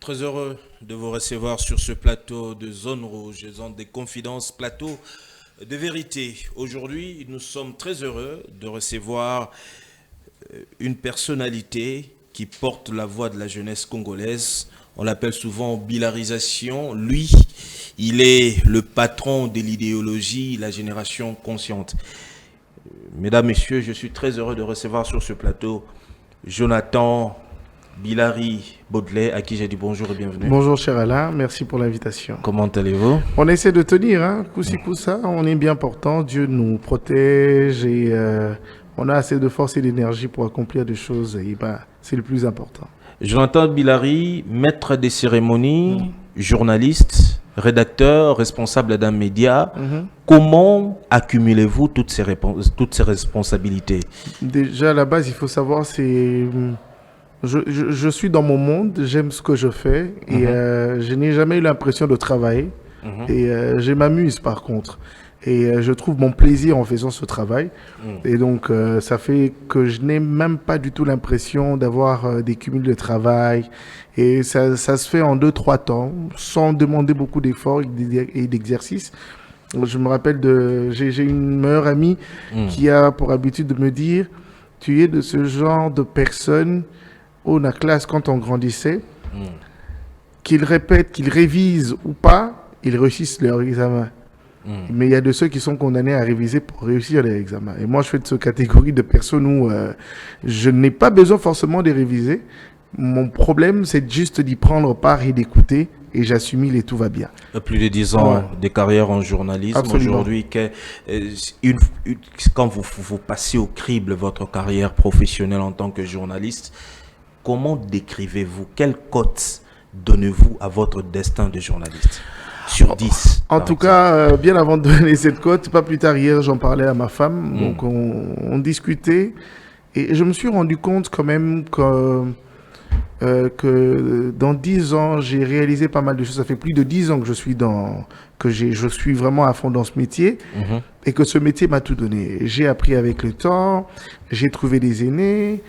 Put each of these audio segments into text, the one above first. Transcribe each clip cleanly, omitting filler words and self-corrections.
Très heureux de vous recevoir sur ce plateau de Zone Rouge, Zone des Confidences, plateau de vérité. Aujourd'hui, nous sommes très heureux de recevoir une personnalité qui porte la voix de la jeunesse congolaise. On l'appelle souvent Bilarisation. Lui, il est le patron de l'idéologie, la génération consciente. Mesdames, Messieurs, je suis très heureux de recevoir sur ce plateau Jonathan Bilari Baudelaire, à qui j'ai dit bonjour et bienvenue. Bonjour cher Alain, merci pour l'invitation. Comment allez-vous? On essaie de tenir, hein, coup-ci coup-ça, on est bien portant, Dieu nous protège et on a assez de force et d'énergie pour accomplir des choses et c'est le plus important. Jonathan Bilari, maître des cérémonies, journaliste, rédacteur, responsable d'un média. Comment accumulez-vous toutes ces responsabilités? Déjà à la base, il faut savoir, c'est... Je suis dans mon monde, j'aime ce que je fais et je n'ai jamais eu l'impression de travailler et je m'amuse par contre et je trouve mon plaisir en faisant ce travail et donc ça fait que je n'ai même pas du tout l'impression d'avoir des cumuls de travail et ça se fait en 2-3 temps sans demander beaucoup d'efforts et d'exercice. Je me rappelle j'ai une meilleure amie qui a pour habitude de me dire « Tu es de ce genre de personne la classe, quand on grandissait, qu'ils répètent, qu'ils révisent ou pas, ils réussissent leur examen. Mais il y a de ceux qui sont condamnés à réviser pour réussir leur examen. Et moi, je fais de cette catégorie de personnes où je n'ai pas besoin forcément de réviser. Mon problème, c'est juste d'y prendre part et d'écouter. Et j'assimile et tout va bien. Plus de 10 ans de carrière en journalisme. Aujourd'hui, quand vous passez au crible votre carrière professionnelle en tant que journaliste, comment décrivez-vous, quelle cote donnez-vous à votre destin de journaliste sur 10? En tout cas, bien avant de donner cette cote, pas plus tard hier, j'en parlais à ma femme. Donc on discutait et je me suis rendu compte quand même que dans 10 ans, j'ai réalisé pas mal de choses. Ça fait plus de 10 ans que je suis vraiment à fond dans ce métier et que ce métier m'a tout donné. J'ai appris avec le temps, j'ai trouvé des aînés,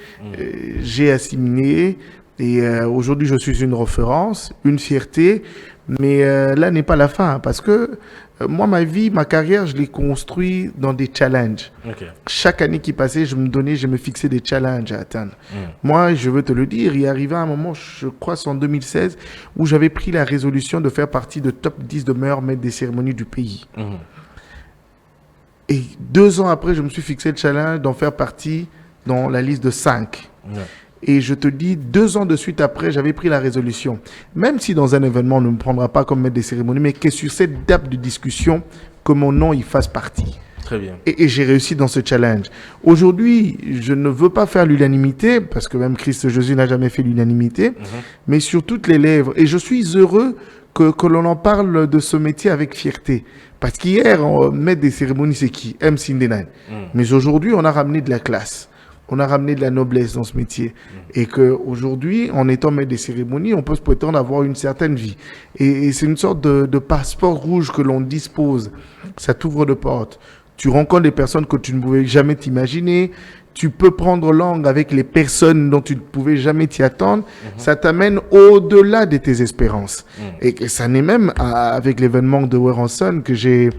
j'ai assimilé et aujourd'hui je suis une référence, une fierté. Mais là n'est pas la fin parce que moi, ma vie, ma carrière, je l'ai construit dans des challenges. Chaque année qui passait, je me fixais des challenges à atteindre. Moi, je veux te le dire, il est arrivé un moment, je crois c'est en 2016, où j'avais pris la résolution de faire partie de top 10 de meilleurs maîtres des cérémonies du pays. Et 2 ans après, je me suis fixé le challenge d'en faire partie dans la liste de 5. Et je te dis, 2 ans de suite après, j'avais pris la résolution. Même si dans un événement, on ne me prendra pas comme maître des cérémonies, mais que sur cette date de discussion, que mon nom y fasse partie. Très bien. Et j'ai réussi dans ce challenge. Aujourd'hui, je ne veux pas faire l'unanimité, parce que même Christ Jésus n'a jamais fait l'unanimité, mais sur toutes les lèvres. Et je suis heureux que l'on en parle de ce métier avec fierté. Parce qu'hier, maître des cérémonies, c'est qui? M. Sindenan. Mais aujourd'hui, on a ramené de la classe. On a ramené de la noblesse dans ce métier. Et qu'aujourd'hui, en étant maître des cérémonies, on peut se prétendre avoir une certaine vie. Et c'est une sorte de passeport rouge que l'on dispose. Ça t'ouvre de portes. Tu rencontres des personnes que tu ne pouvais jamais t'imaginer. Tu peux prendre langue avec les personnes dont tu ne pouvais jamais t'y attendre. Ça t'amène au-delà de tes espérances. Et ça n'est même avec l'événement de Werenson que j'ai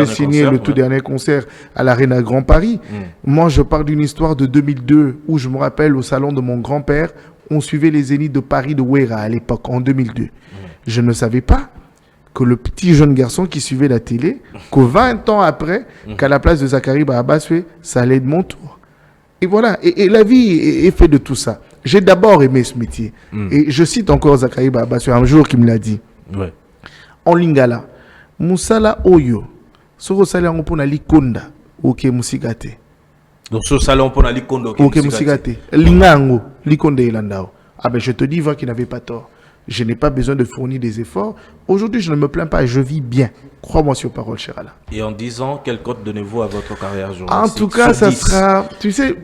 signé le tout dernier concert à l'Arena Grand Paris. Moi, je parle d'une histoire de 2002 où je me rappelle au salon de mon grand-père, on suivait les Zéniths de Paris de Ouéra à l'époque, en 2002. Je ne savais pas que le petit jeune garçon qui suivait la télé, que 20 ans après, qu'à la place de Zachary Barabaswe, ça allait de mon tour. Et voilà, et la vie est faite de tout ça. J'ai d'abord aimé ce métier. Et je cite encore Zachary Barabaswe un jour qui me l'a dit. En lingala, Moussala Oyo, Soro Sala Mpona Likonda, Ok Musigate. Donc ce salon Mpona Likonda, Ok Musigate. Lingango, Likonda Elandao. Ah ben je te dis, va qu'il n'avait pas tort. Je n'ai pas besoin de fournir des efforts. Aujourd'hui, je ne me plains pas et je vis bien. Crois-moi sur parole, cher Alain. Et en 10 ans, quelle cote donnez-vous à votre carrière journalistique? En tout cas, ça sera... Tu sais,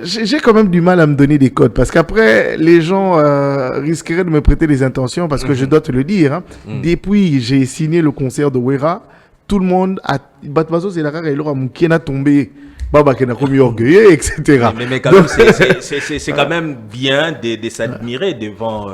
j'ai quand même du mal à me donner des codes parce qu'après, les gens risqueraient de me prêter des intentions parce que je dois te le dire. Hein, depuis j'ai signé le concert de Ouéra, tout le monde a... Batbazo, c'est la rare et l'aura tombé. Baba qui n'a commis orgueilleux, etc. Mais quand même, c'est quand même bien de s'admirer devant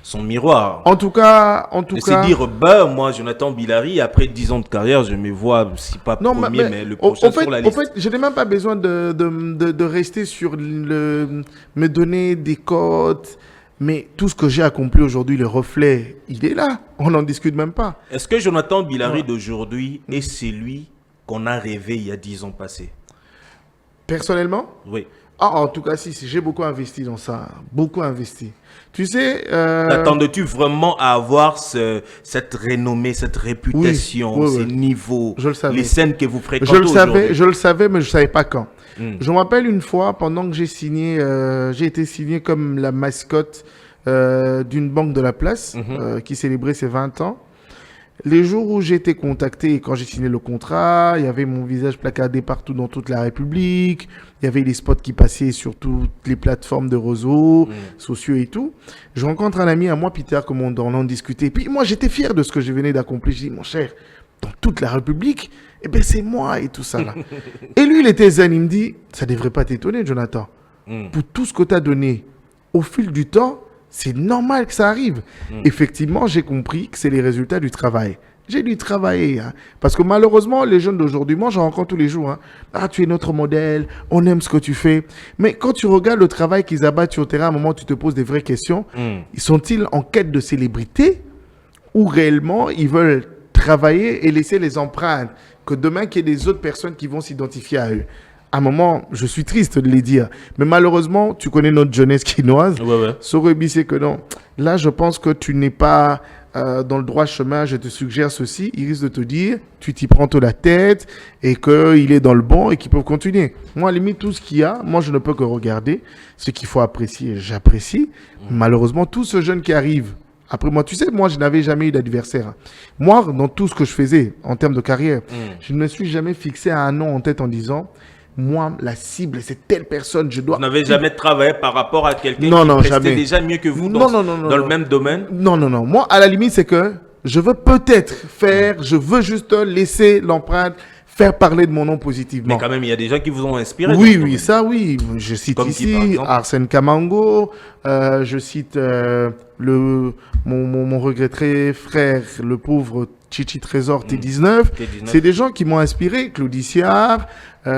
son miroir. En tout cas. C'est dire, moi, Jonathan Billary, après 10 ans de carrière, je me vois, si pas premier, mais le prochain sur la liste. En fait, je n'ai même pas besoin de rester sur me donner des cotes. Mais tout ce que j'ai accompli aujourd'hui, le reflet, il est là. On n'en discute même pas. Est-ce que Jonathan Billary d'aujourd'hui est celui qu'on a rêvé il y a 10 ans passés? Personnellement? Oui. En tout cas, si, j'ai beaucoup investi dans ça. Beaucoup investi. Tu sais... T'attendais-tu vraiment à avoir cette renommée, cette réputation, ces niveaux, les scènes que vous fréquentez aujourd'hui? Je le savais, mais je ne savais pas quand. Je me rappelle une fois, pendant que j'ai été signé comme la mascotte d'une banque de la place qui célébrait ses 20 ans. Les jours où j'ai été contacté et quand j'ai signé le contrat, il y avait mon visage placardé partout dans toute la République. Il y avait les spots qui passaient sur toutes les plateformes de réseaux sociaux et tout. Je rencontre un ami à moi, Peter, comme on en discutait. Puis moi, j'étais fier de ce que je venais d'accomplir. Je dis, mon cher, dans toute la République, eh ben c'est moi et tout ça là. Et lui, il était zen. Il me dit, ça devrait pas t'étonner, Jonathan. Pour tout ce que tu as donné au fil du temps, c'est normal que ça arrive. Effectivement, j'ai compris que c'est les résultats du travail. J'ai dû travailler. Parce que malheureusement, les jeunes d'aujourd'hui, moi, j'en rencontre tous les jours. Ah, tu es notre modèle, on aime ce que tu fais. Mais quand tu regardes le travail qu'ils abattent sur le terrain, à un moment, tu te poses des vraies questions. Sont-ils en quête de célébrité ou réellement, ils veulent travailler et laisser les empreintes que demain, qu'il y ait des autres personnes qui vont s'identifier à eux? À un moment, je suis triste de les dire. Mais malheureusement, tu connais notre jeunesse quinoise. Saurait c'est que non. Là, je pense que tu n'es pas dans le droit chemin. Je te suggère ceci. Il risque de te dire, tu t'y prends toute la tête et qu'il est dans le bon et qu'il peut continuer. Moi, à la limite, tout ce qu'il y a, moi, je ne peux que regarder. Ce qu'il faut apprécier, j'apprécie. Malheureusement, tout ce jeune qui arrive, après moi, tu sais, moi, je n'avais jamais eu d'adversaire. Moi, dans tout ce que je faisais en termes de carrière, je ne me suis jamais fixé à un nom en tête en disant... Moi, la cible, c'est telle personne, je dois... Vous n'avez jamais travaillé par rapport à quelqu'un qui prestait déjà mieux que vous dans le même domaine? Non. Moi, à la limite, c'est que je veux peut-être faire, je veux juste laisser l'empreinte, faire parler de mon nom positivement. Mais quand même, il y a des gens qui vous ont inspiré. Oui, ça, oui. Je cite comme ici Arsène Kamango, je cite mon regretté frère, le pauvre Chichi Trésor T19. C'est des gens qui m'ont inspiré. Claudiciard, il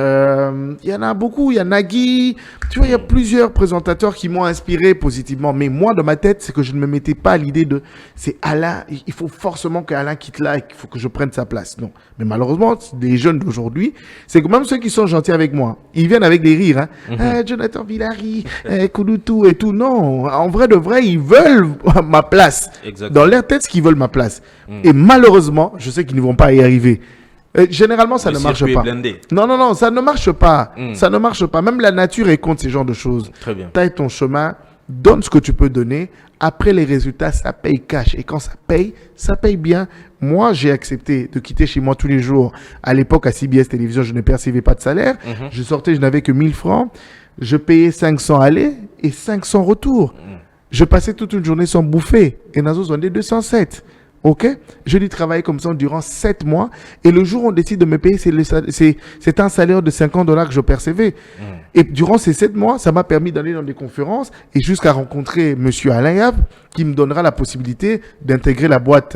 y en a beaucoup, il y a Nagui. Tu vois, il y a plusieurs présentateurs qui m'ont inspiré positivement. Mais moi, dans ma tête, c'est que je ne me mettais pas à l'idée de c'est Alain, il faut forcément qu'Alain quitte là et qu'il faut que je prenne sa place. Non. Mais malheureusement, les jeunes d'aujourd'hui, c'est que même ceux qui sont gentils avec moi, ils viennent avec des rires. Jonathan Billary, Kouloutou et tout. Non, en vrai de vrai, ils veulent ma place. Exactement. Dans leur tête, ce qu'ils veulent ma place. Et malheureusement, je sais qu'ils ne vont pas y arriver. Généralement, ça ne marche pas. Non, ça ne marche pas. Ça ne marche pas. Même la nature est contre ces genres de choses. Très bien. Taille ton chemin, donne ce que tu peux donner. Après, les résultats, ça paye cash. Et quand ça paye bien. Moi, j'ai accepté de quitter chez moi tous les jours. À l'époque, à CBS Télévision, je ne percevais pas de salaire. Je sortais, je n'avais que 1000 francs. Je payais 500 aller et 500 retour. Je passais toute une journée sans bouffer. Et Nazo vendait 207. Ok, je lui travaille comme ça durant 7 mois et le jour où on décide de me payer, c'est un salaire de $50 que je percevais. Et durant ces 7 mois, ça m'a permis d'aller dans des conférences et jusqu'à rencontrer Monsieur Alain Yav qui me donnera la possibilité d'intégrer la boîte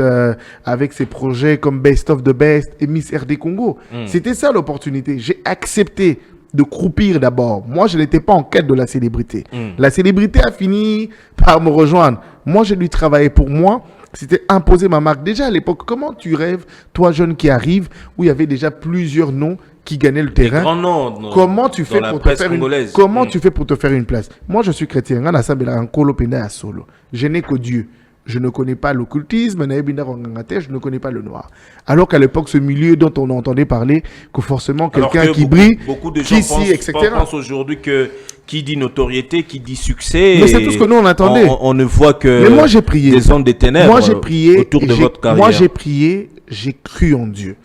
avec ses projets comme Best of the Best et Miss RD Congo. C'était ça l'opportunité. J'ai accepté de croupir d'abord. Moi, je n'étais pas en quête de la célébrité. La célébrité a fini par me rejoindre. Moi, j'ai dû travailler pour moi. C'était imposer ma marque. Déjà à l'époque, comment tu rêves, toi jeune qui arrive, où il y avait déjà plusieurs noms qui gagnaient le terrain. Grands noms. Comment tu fais pour te faire tu fais pour te faire une place? Moi, je suis chrétien. Je n'ai que Dieu. Je ne connais pas l'occultisme, je ne connais pas le noir. Alors qu'à l'époque, ce milieu dont on entendait parler, que forcément quelqu'un qui brille, beaucoup de gens pensent aujourd'hui que qui dit notoriété, qui dit succès. Mais c'est tout ce que nous on attendait. On ne voit que mais moi, j'ai prié. Des ondes des ténèbres autour de votre carrière. Moi, j'ai prié, j'ai cru en Dieu.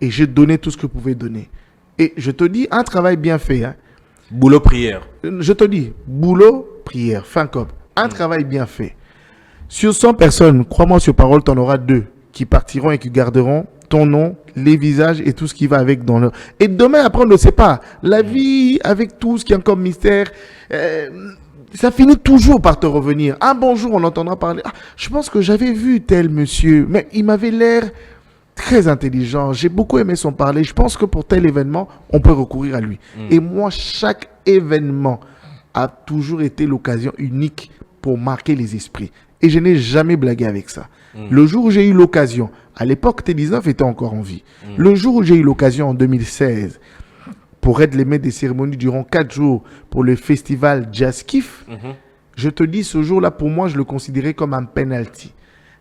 Et j'ai donné tout ce que je pouvais donner. Et je te dis, un travail bien fait. Boulot, prière. Je te dis, boulot, prière, fin cop. Un travail bien fait. Sur 100 personnes, crois-moi sur parole, tu en auras 2 qui partiront et qui garderont ton nom, les visages et tout ce qui va avec dans le... Et demain, après, on ne sait pas. La vie, avec tout ce qui est encore mystère, ça finit toujours par te revenir. Un bon jour, on entendra parler. Ah, je pense que j'avais vu tel monsieur, mais il m'avait l'air très intelligent. J'ai beaucoup aimé son parler. Je pense que pour tel événement, on peut recourir à lui. Et moi, chaque événement a toujours été l'occasion unique pour marquer les esprits. Et je n'ai jamais blagué avec ça. Le jour où j'ai eu l'occasion, à l'époque, T19 était encore en vie. Le jour où j'ai eu l'occasion, en 2016, pour être les maîtres des cérémonies durant 4 jours pour le festival Jazz Kiff, je te dis, ce jour-là, pour moi, je le considérais comme un penalty.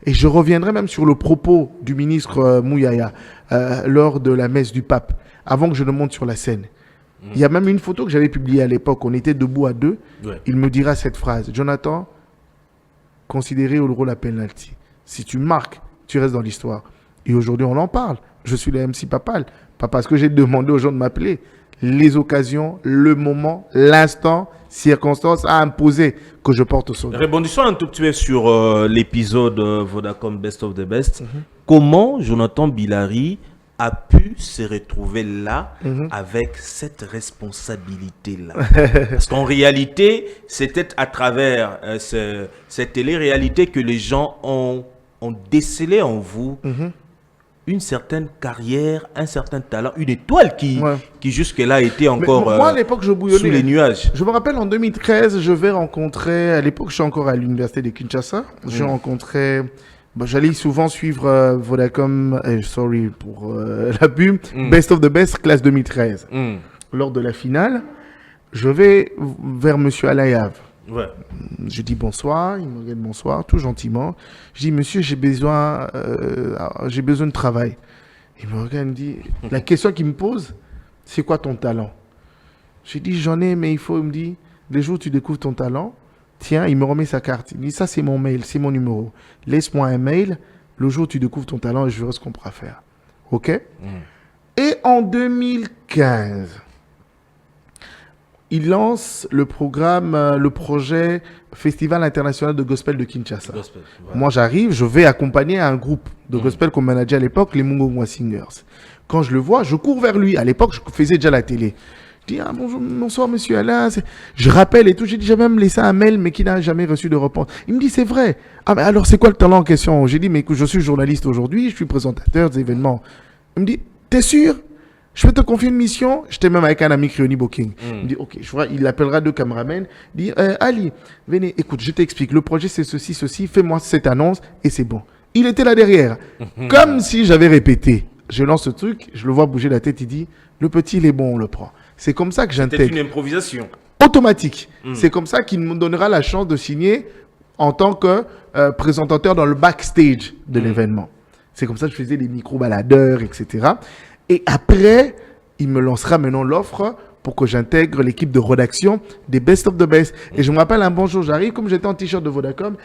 Et je reviendrai même sur le propos du ministre Mouyaya lors de la messe du pape, avant que je ne monte sur la scène. Il y a même une photo que j'avais publiée à l'époque, on était debout à deux. Ouais. Il me dira cette phrase: Jonathan, considéré le rôle à penalty. Si tu marques, tu restes dans l'histoire. Et aujourd'hui, on en parle. Je suis le MC Papal. Pas parce que j'ai demandé aux gens de m'appeler. Les occasions, le moment, l'instant, circonstance a imposé que je porte son nom. Rebondissons un tout petit peu sur l'épisode Vodacom Best of the Best. Comment Jonathan Billari a pu se retrouver là avec cette responsabilité-là? Parce qu'en réalité, c'était à travers cette télé-réalité que les gens ont décelé en vous une certaine carrière, un certain talent, une étoile qui jusque-là était encore moi, à l'époque, je bouillonnais sous les nuages. Je me rappelle, en 2013, je vais rencontrer, à l'époque, je suis encore à l'université de Kinshasa, je rencontrais... j'allais souvent suivre Vodacom, pour la pub, Best of the Best, classe 2013. Lors de la finale, je vais vers Monsieur Alayav. Ouais. Je dis bonsoir, il me regarde bonsoir, tout gentiment. Je dis, monsieur, j'ai besoin de travail. Il me regarde, il me dit, la question qu'il me pose, c'est quoi ton talent? J'ai dit, j'en ai, mais il me dit, les jours où tu découvres ton talent, tiens, il me remet sa carte. Il me dit, ça c'est mon mail, c'est mon numéro. Laisse-moi un mail, le jour où tu découvres ton talent, et je verrai ce qu'on pourra faire. OK? Et en 2015, il lance le projet Festival international de gospel de Kinshasa. Moi, j'arrive, je vais accompagner un groupe de gospel qu'on manageait à l'époque, les Mungongwa Singers. Quand je le vois, je cours vers lui. À l'époque, je faisais déjà la télé. Je dis, bonsoir, monsieur Alain. Je rappelle et tout. J'ai dit, j'ai même laissé un mail, mais qui n'a jamais reçu de réponse. Il me dit, c'est vrai. Ah, mais alors, c'est quoi le talent en question? J'ai dit, mais écoute, je suis journaliste aujourd'hui, je suis présentateur des événements. Il me dit, t'es sûr? Je peux te confier une mission. J'étais même avec un ami Krioni Booking. Il me dit, ok, il appellera 2 caméramans. Il dit, Ali, venez, écoute, je t'explique. Le projet, c'est ceci. Fais-moi cette annonce et c'est bon. Il était là derrière. Comme si j'avais répété. Je lance ce truc, je le vois bouger la tête. Il dit, le petit, il est bon, on le prend. C'est comme ça que j'intègre. C'était une improvisation. Automatique. C'est comme ça qu'il me donnera la chance de signer en tant que présentateur dans le backstage de l'événement. C'est comme ça que je faisais des micro-baladeurs, etc. Et après, il me lancera maintenant l'offre pour que j'intègre l'équipe de rédaction des Best of the Best. Et je me rappelle, un bon jour, j'arrive, comme j'étais en t-shirt de Vodacom,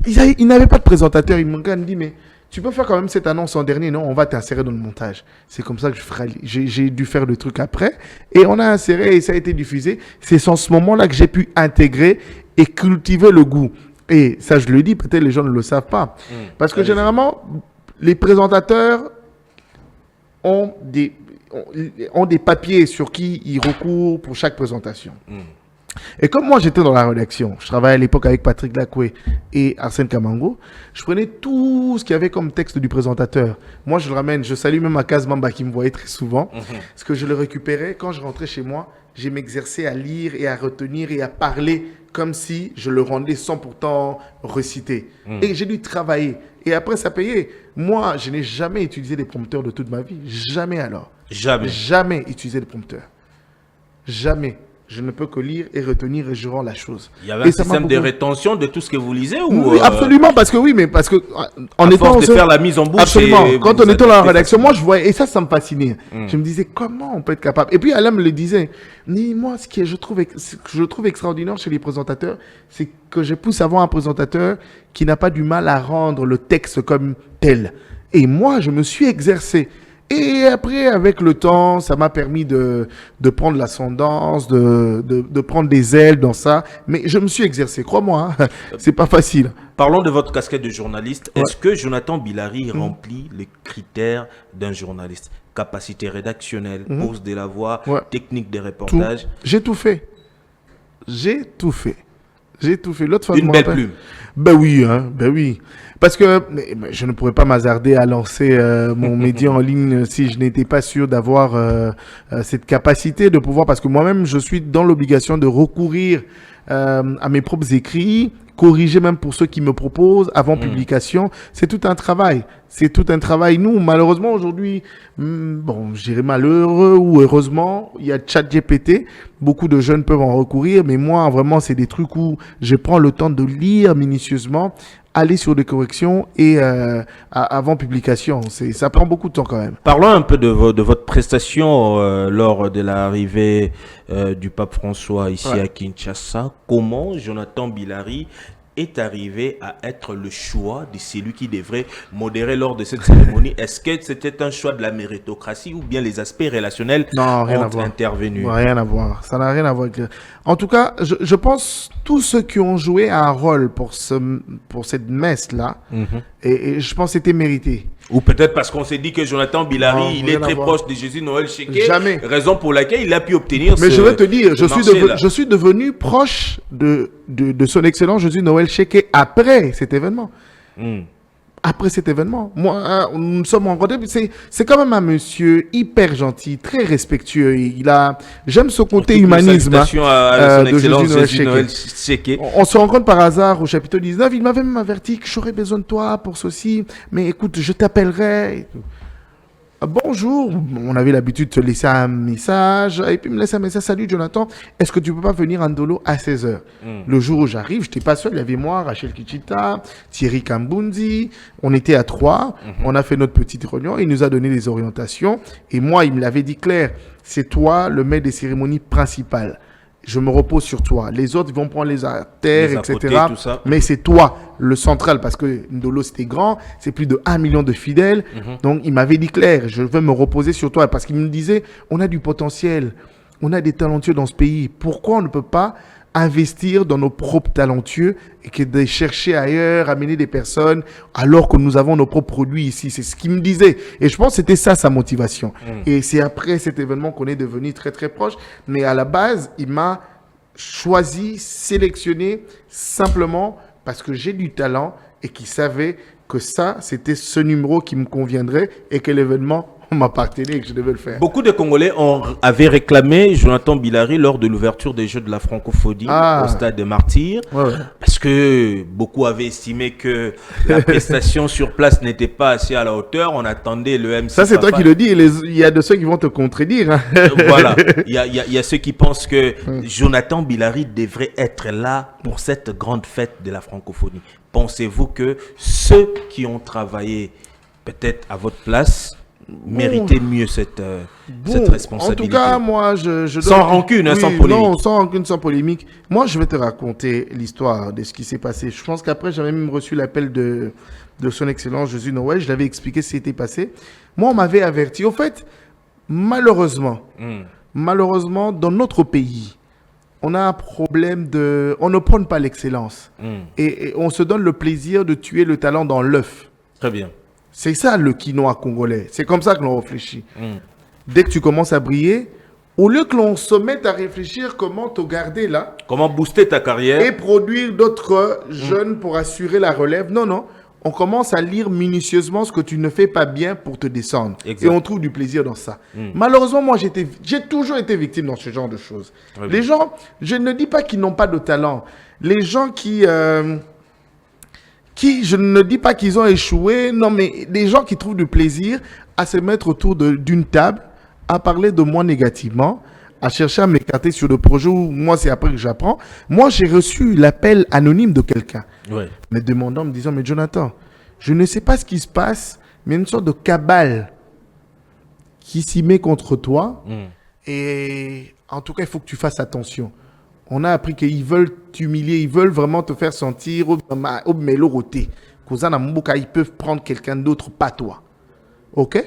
il n'avait pas de présentateur. Il me regarde, il me dit, mais tu peux faire quand même cette annonce en dernier? Non, on va t'insérer dans le montage. C'est comme ça que j'ai dû faire le truc après. Et on a inséré et ça a été diffusé. C'est en ce moment-là que j'ai pu intégrer et cultiver le goût. Et ça, je le dis, peut-être les gens ne le savent pas. Parce que généralement, les présentateurs ont des papiers sur qui ils recourent pour chaque présentation. Et comme moi, j'étais dans la rédaction, je travaillais à l'époque avec Patrick Lacoué et Arsène Kamango, je prenais tout ce qu'il y avait comme texte du présentateur. Moi, je le ramène, je salue même Akaz Mamba qui me voyait très souvent, parce que je le récupérais. Quand je rentrais chez moi, j'ai m'exercé à lire et à retenir et à parler comme si je le rendais 100% recité. Et j'ai dû travailler. Et après, ça payait. Moi, je n'ai jamais utilisé des prompteurs de toute ma vie. Jamais alors. Jamais utilisé des prompteurs. Jamais. Je ne peux que lire et retenir et je rends la chose. Il y avait un système de rétention de tout ce que vous lisez ou Oui, absolument, parce que en étant de faire la mise en bouche. Absolument. Quand on était dans la rédaction, moi je voyais, et ça me fascinait. Je me disais, comment on peut être capable? Et puis Alain me le disait. Moi, ce que je trouve extraordinaire chez les présentateurs, c'est que je pousse à avoir un présentateur qui n'a pas du mal à rendre le texte comme tel. Et moi, je me suis exercé. Et après, avec le temps, ça m'a permis de prendre l'ascendance, de prendre des ailes dans ça. Mais je me suis exercé, crois-moi, hein. C'est pas facile. Parlons de votre casquette de journaliste. Ouais. Est-ce que Jonathan Billary remplit les critères d'un journaliste? Capacité rédactionnelle, pose de la voix, Ouais. technique des Tout. reportages. J'ai tout fait. J'ai tout fait. J'ai tout fait. L'autre fois, je Une me belle rappelle- plume. Ben oui, hein, ben oui. Parce que mais je ne pourrais pas m'hasarder à lancer mon média en ligne si je n'étais pas sûr d'avoir cette capacité de pouvoir, parce que moi-même, je suis dans l'obligation de recourir à mes propres écrits, corriger même pour ceux qui me proposent avant publication. C'est tout un travail. C'est tout un travail. Nous, malheureusement, aujourd'hui, bon, je dirais malheureux ou heureusement, il y a ChatGPT. Beaucoup de jeunes peuvent en recourir, mais moi, vraiment, c'est des trucs où je prends le temps de lire minutieusement, aller sur des corrections et avant publication. Ça prend beaucoup de temps quand même. Parlons un peu de votre prestation lors de l'arrivée du pape François ici Ouais. à Kinshasa. Comment Jonathan Billary est arrivé à être le choix de celui qui devrait modérer lors de cette cérémonie? Est-ce que c'était un choix de la méritocratie ou bien les aspects relationnels Non, rien à ont voir. intervenu? Rien à voir. Ça n'a rien à voir avec... En tout cas, je pense tous ceux qui ont joué un rôle pour cette messe-là, et je pense que c'était mérité. Ou peut-être parce qu'on s'est dit que Jonathan Billary, Non, il rien est à très voir. proche de Jésus Noël Cheke. Jamais. Raison pour laquelle il a pu obtenir Mais je vais te dire, ce je suis, marché-là. je suis devenu proche de son excellence Jésus Noël Cheke après cet événement. Hmm. Après cet événement. Moi, nous sommes rencontrés. C'est quand même un monsieur hyper gentil, très respectueux. J'aime ce côté Toutes nos humanisme, hein, salutations à son de excellence Jésus Noël Jésus Noël Cheke. Cheke. On se rencontre par hasard au chapitre 19. Il m'avait même averti que j'aurais besoin de toi pour ceci. Mais écoute, je t'appellerai. Et tout. Bonjour, on avait l'habitude de se laisser un message, et puis il me laisse un message. Salut Jonathan, est-ce que tu peux pas venir à Ndolo à 16h? Le jour où j'arrive, je n'étais pas seul, il y avait moi, Rachel Kichita, Thierry Kambundi, on était à 3, on a fait notre petite réunion, il nous a donné des orientations, et moi, il me l'avait dit clair, c'est toi le maître des cérémonies principales. Je me repose sur toi. Les autres, ils vont prendre les artères, Les à etc. côté, tout ça. Mais c'est toi, le central, parce que Ndolo, c'était grand, c'est plus de 1 million de fidèles. Donc, il m'avait dit clair, je veux me reposer sur toi. Parce qu'il me disait, on a du potentiel, on a des talentueux dans ce pays. Pourquoi on ne peut pas investir dans nos propres talentueux et que de chercher ailleurs, amener des personnes, alors que nous avons nos propres produits ici? C'est ce qu'il me disait. Et je pense que c'était ça sa motivation. Et c'est après cet événement qu'on est devenu très, très proches. Mais à la base, il m'a choisi, sélectionné simplement parce que j'ai du talent et qu'il savait que ça, c'était ce numéro qui me conviendrait et que l'événement m'appartenait et que je devais le faire. Beaucoup de Congolais avaient réclamé Jonathan Billary lors de l'ouverture des Jeux de la francophonie au stade des Martyrs. Ouais, ouais. Parce que beaucoup avaient estimé que la prestation sur place n'était pas assez à la hauteur. On attendait le MC. Ça, c'est toi Papa. qui le dis. Et il y a de ceux qui vont te contredire, hein. Voilà. Il y a ceux qui pensent que Jonathan Billary devrait être là pour cette grande fête de la francophonie. Pensez-vous que ceux qui ont travaillé peut-être à votre place méritaient mieux cette responsabilité? En tout cas, moi, je Sans rancune, hein, sans polémique. Non, sans rancune, sans polémique. Moi, je vais te raconter l'histoire de ce qui s'est passé. Je pense qu'après, j'avais même reçu l'appel de son excellence Jésus Noël. Je l'avais expliqué ce qui s'était passé. Moi, on m'avait averti. Au fait, malheureusement, dans notre pays, on a un problème de... On ne prône pas l'excellence. Et on se donne le plaisir de tuer le talent dans l'œuf. Très bien. C'est ça le quinoa congolais. C'est comme ça que l'on réfléchit. Dès que tu commences à briller, au lieu que l'on se mette à réfléchir comment te garder là Comment booster ta carrière? et produire d'autres jeunes pour assurer la relève, non. On commence à lire minutieusement ce que tu ne fais pas bien pour te descendre. Exact. Et on trouve du plaisir dans ça. Malheureusement, moi, j'ai toujours été victime dans ce genre de choses. Très bien. Les gens, je ne dis pas qu'ils n'ont pas de talent. Les gens qui, je ne dis pas qu'ils ont échoué, non, mais des gens qui trouvent du plaisir à se mettre autour d'une table, à parler de moi négativement, à chercher à m'écarter sur le projet où moi, c'est après que j'apprends. Moi, j'ai reçu l'appel anonyme de quelqu'un, Ouais. me demandant, me disant, mais Jonathan, je ne sais pas ce qui se passe, mais il y a une sorte de cabale qui s'y met contre toi. Et en tout cas, il faut que tu fasses attention. On a appris qu'ils veulent t'humilier, ils veulent vraiment te faire sentir au méloroté. Ils peuvent prendre quelqu'un d'autre, pas toi. Ok?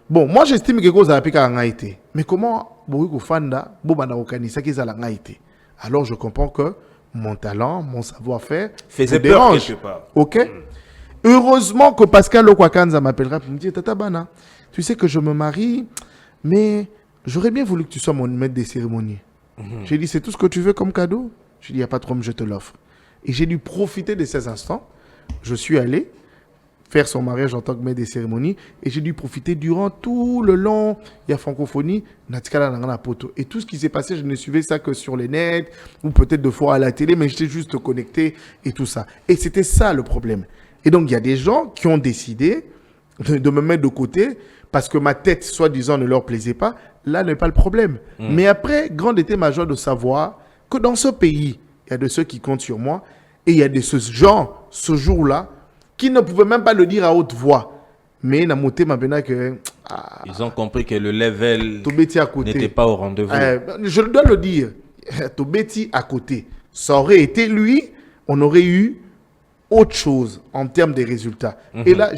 Bon, moi j'estime que cause a pu été. Mais comment Bouyko Fanda, Bobana Okanisa qui a été. Alors je comprends que mon talent, mon savoir-faire faisait peur dérange. quelque part. Ok. Heureusement que Pascal Okwakanza m'appellera pour me dire Tata Bana, tu sais que je me marie, mais j'aurais bien voulu que tu sois mon maître des cérémonies. J'ai dit c'est tout ce que tu veux comme cadeau. J'ai dit il n'y a pas de problème, je te l'offre. Et j'ai dû profiter de ces instants. Je suis allé faire son mariage en tant que maître des cérémonies et j'ai dû profiter durant tout le long. Il y a francophonie, et tout ce qui s'est passé, je ne suivais ça que sur les nets ou peut-être deux fois à la télé, mais j'étais juste connecté et tout ça. Et c'était ça le problème. Et donc il y a des gens qui ont décidé de me mettre de côté parce que ma tête, soi-disant, ne leur plaisait pas. Là n'est pas le problème. Mais après, grande était ma joie de savoir que dans ce pays, il y a de ceux qui comptent sur moi et il y a de ce genre, ce jour-là, qui ne pouvaient même pas le dire à haute voix. Mais ils ont compris que le level n'était pas au rendez-vous. Je dois le dire, Tobeti à côté. Ça aurait été lui, on aurait eu autre chose en termes de résultats. Et là,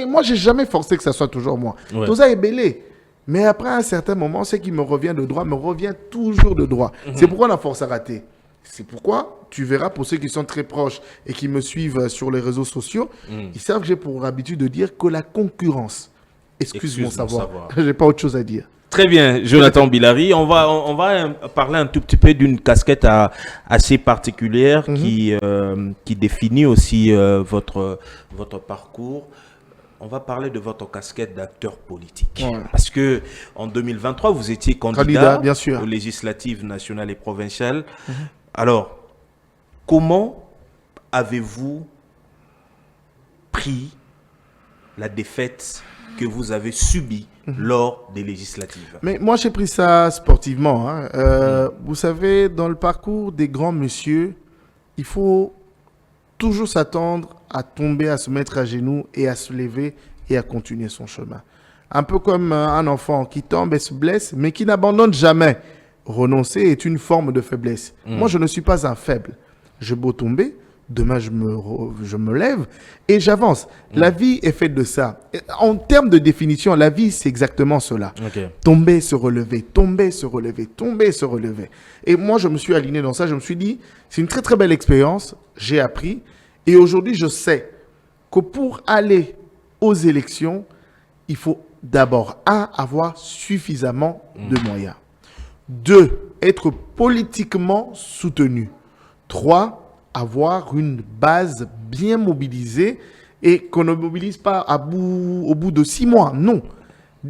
moi, j'ai jamais forcé que ça soit toujours moi. Tout ça est belé. Mais après un certain moment, ce qui me revient de droit me revient toujours de droit. C'est pourquoi on a force à rater. C'est pourquoi tu verras, pour ceux qui sont très proches et qui me suivent sur les réseaux sociaux, ils savent que j'ai pour habitude de dire que la concurrence excuse mon savoir. Je n'ai pas autre chose à dire. Très bien, Jonathan Bilary. On va parler un tout petit peu d'une casquette assez particulière qui définit aussi votre parcours. On va parler de votre casquette d'acteur politique. Ouais. Parce que en 2023, vous étiez candidat bien sûr, aux législatives nationales et provinciales. Alors, comment avez-vous pris la défaite que vous avez subie lors des législatives? Mais moi, j'ai pris ça sportivement. Vous savez, dans le parcours des grands messieurs, il faut toujours s'attendre à tomber, à se mettre à genoux et à se lever et à continuer son chemin. Un peu comme un enfant qui tombe et se blesse, mais qui n'abandonne jamais. Renoncer est une forme de faiblesse. Moi, je ne suis pas un faible. Je beau tomber, demain je me lève et j'avance. La vie est faite de ça. En termes de définition, la vie, c'est exactement cela. Tomber, se relever, tomber, se relever, tomber, se relever. Et moi, je me suis aligné dans ça. Je me suis dit, c'est une très très belle expérience. J'ai appris. Et aujourd'hui, je sais que pour aller aux élections, il faut d'abord, avoir suffisamment de moyens. 2, être politiquement soutenu. 3, avoir une base bien mobilisée et qu'on ne mobilise pas au bout de 6 mois. Non.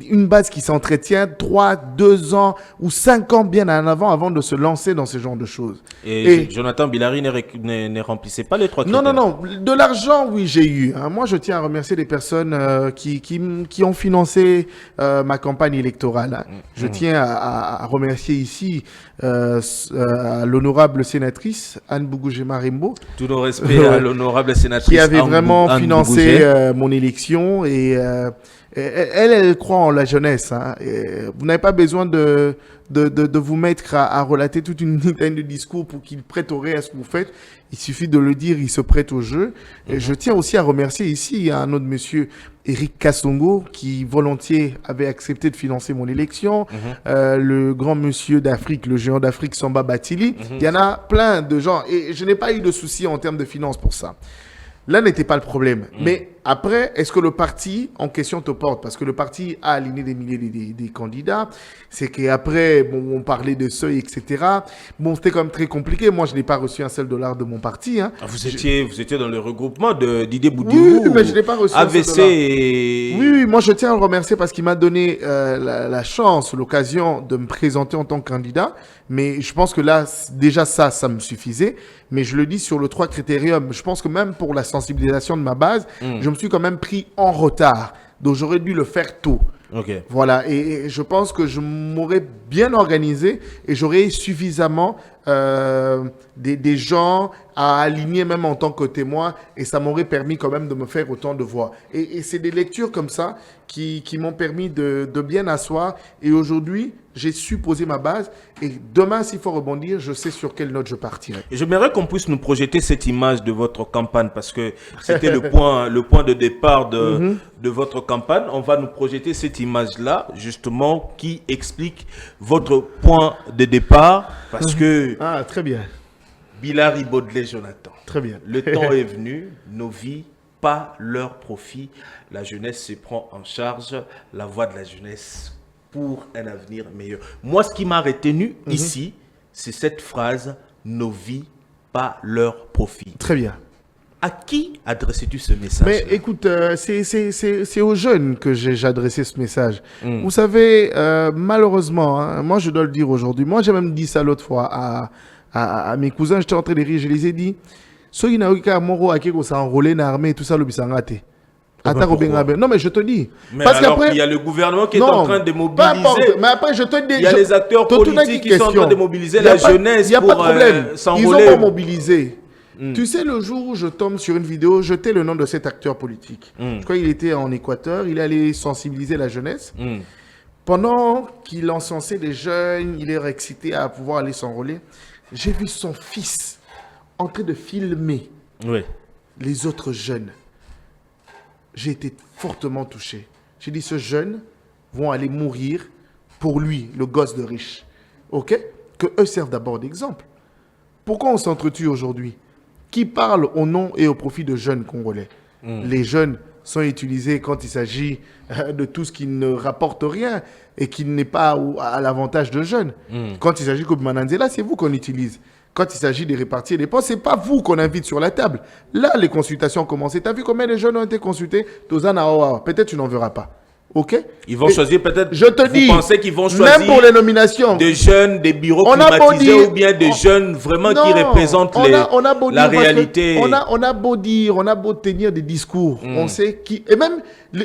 Une base qui s'entretient 3, 2 ans ou 5 ans bien en avant de se lancer dans ce genre de choses. Et Jonathan Bilary ne remplissait pas les 3 critères. Non. De l'argent, oui, j'ai eu. Moi, je tiens à remercier les personnes qui ont financé ma campagne électorale. Je tiens à remercier ici l'honorable sénatrice Anne Bougouge-Marimbo. Tout le respect à l'honorable sénatrice qui avait vraiment financé mon élection et elle croit en la jeunesse. Vous n'avez pas besoin de vous mettre à relater toute une ligne de discours pour qu'il prête oreille à ce que vous faites. Il suffit de le dire, il se prête au jeu. Et je tiens aussi à remercier ici un autre monsieur, Eric Kassongo, qui volontiers avait accepté de financer mon élection. Le grand monsieur d'Afrique, le géant d'Afrique, Samba Batili. Il y en a plein de gens. Et je n'ai pas eu de soucis en termes de finances pour ça. Là n'était pas le problème. Mais après, est-ce que le parti en question te porte? Parce que le parti a aligné des milliers des candidats. C'est qu'après, bon, on parlait de seuil, etc. Bon, c'était quand même très compliqué. Moi, je n'ai pas reçu un seul dollar de mon parti. Vous étiez dans le regroupement de Didier Boudioù. Oui, mais je n'ai pas reçu AVC un seul dollar. Oui, moi, je tiens à le remercier parce qu'il m'a donné la chance, l'occasion de me présenter en tant que candidat. Mais je pense que là, déjà ça me suffisait. Mais je le dis sur le 3 critérium. Je pense que même pour la sensibilisation de ma base, je me suis quand même pris en retard. Donc, j'aurais dû le faire tôt. Voilà. Et je pense que je m'aurais bien organisé et j'aurais suffisamment des gens à aligner même en tant que témoin et ça m'aurait permis quand même de me faire autant de voix. Et c'est des lectures comme ça qui m'ont permis de bien asseoir. Et aujourd'hui, j'ai su poser ma base. Et demain, s'il faut rebondir, je sais sur quelle note je partirai. Et j'aimerais qu'on puisse nous projeter cette image de votre campagne parce que c'était le point de départ de votre campagne. On va nous projeter cette image-là, justement, qui explique votre point de départ. Parce que... Ah, très bien. Bilari Baudelaire Jonathan. Très bien. Le temps est venu, nos vies, pas leur profit. La jeunesse se prend en charge, la voix de la jeunesse pour un avenir meilleur. Moi, ce qui m'a retenu ici, c'est cette phrase, nos vies, pas leur profit. Très bien. À qui adressais-tu ce message? Mais écoute, c'est aux jeunes que j'ai adressé ce message. Vous savez, malheureusement, hein, moi je dois le dire aujourd'hui, moi j'ai même dit ça l'autre fois à mes cousins, j'étais en train de rire, je les ai dit, ceux qui n'ont pas enrôlé dans l'armée, tout ça, le bisangate. Non, mais je te dis. Mais parce alors qu'après, il y a le gouvernement qui est en train de mobiliser. Mais après, je te dis. Il y a les acteurs politiques qui sont en train de mobiliser la jeunesse. Il n'y a pas de problème. S'enrôler. Ils ont pas mobilisé. Tu sais, le jour où je tombe sur une vidéo, je tais le nom de cet acteur politique. Je crois qu'il était en Équateur, il allait sensibiliser la jeunesse. Pendant qu'il encensait les jeunes, il est excité à pouvoir aller s'enrôler. J'ai vu son fils en train de filmer les autres jeunes. J'ai été fortement touché. J'ai dit, ces jeunes vont aller mourir pour lui, le gosse de riche. OK? Que eux servent d'abord d'exemple. Pourquoi on s'entretue aujourd'hui? Qui parle au nom et au profit de jeunes Congolais? Les jeunes sont utilisés quand il s'agit de tout ce qui ne rapporte rien et qui n'est pas à l'avantage de jeunes. Quand il s'agit comme Mananzela, c'est vous qu'on utilise. Quand il s'agit de répartir les postes, ce n'est pas vous qu'on invite sur la table. Là, les consultations ont commencé. Tu as vu combien de jeunes ont été consultés? Peut-être tu n'en verras pas. OK? Ils vont choisir peut-être. Je te dis. Vous pensez qu'ils vont choisir même pour les nominations, des jeunes, des bureaux climatisés ou bien des jeunes vraiment qui représentent la réalité. On a beau dire, on a beau tenir des discours. On sait qui. Et même,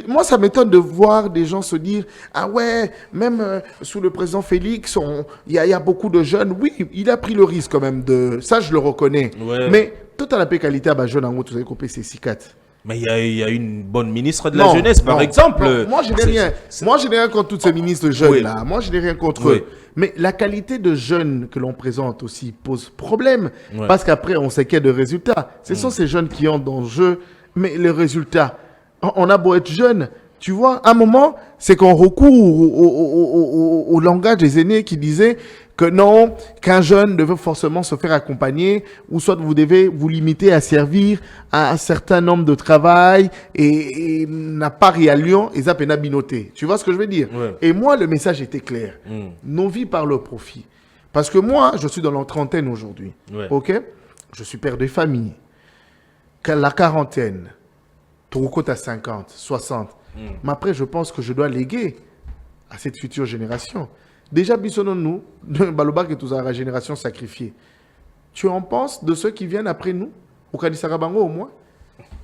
moi, ça m'étonne de voir des gens se dire, ah ouais, même sous le président Félix, il y a beaucoup de jeunes. Oui, il a pris le risque quand même de. Ça, je le reconnais. Ouais. Mais tout à la qualité à jeune, en gros, vous avez coupé ces 6-4. Mais il y a une bonne ministre de la jeunesse, par exemple. Non. Moi, je n'ai rien. Moi, je n'ai rien contre tous ces ministres jeunes-là. Moi, je n'ai rien contre eux. Mais la qualité de jeunes que l'on présente aussi pose problème. Parce qu'après, on s'inquiète de résultats. Ce sont ces jeunes qui ont dans le jeu. Mais les résultats, on a beau être jeune. Tu vois, à un moment, c'est qu'on recourt au langage des aînés qui disaient que non, qu'un jeune devait forcément se faire accompagner, ou soit vous devez vous limiter à servir à un certain nombre de travail et n'a pas Lyon et ça n'a binoté. Tu vois ce que je veux dire? Et moi, le message était clair. Nos vies par le profit. Parce que moi, je suis dans la trentaine aujourd'hui. OK? Je suis père de famille. La quarantaine, Toroko à 50, 60. Mais après, je pense que je dois léguer à cette future génération. Déjà, bisonnons nous, Baloba que tous la génération sacrifiée. Tu en penses de ceux qui viennent après nous, au Kadisarabango au moins?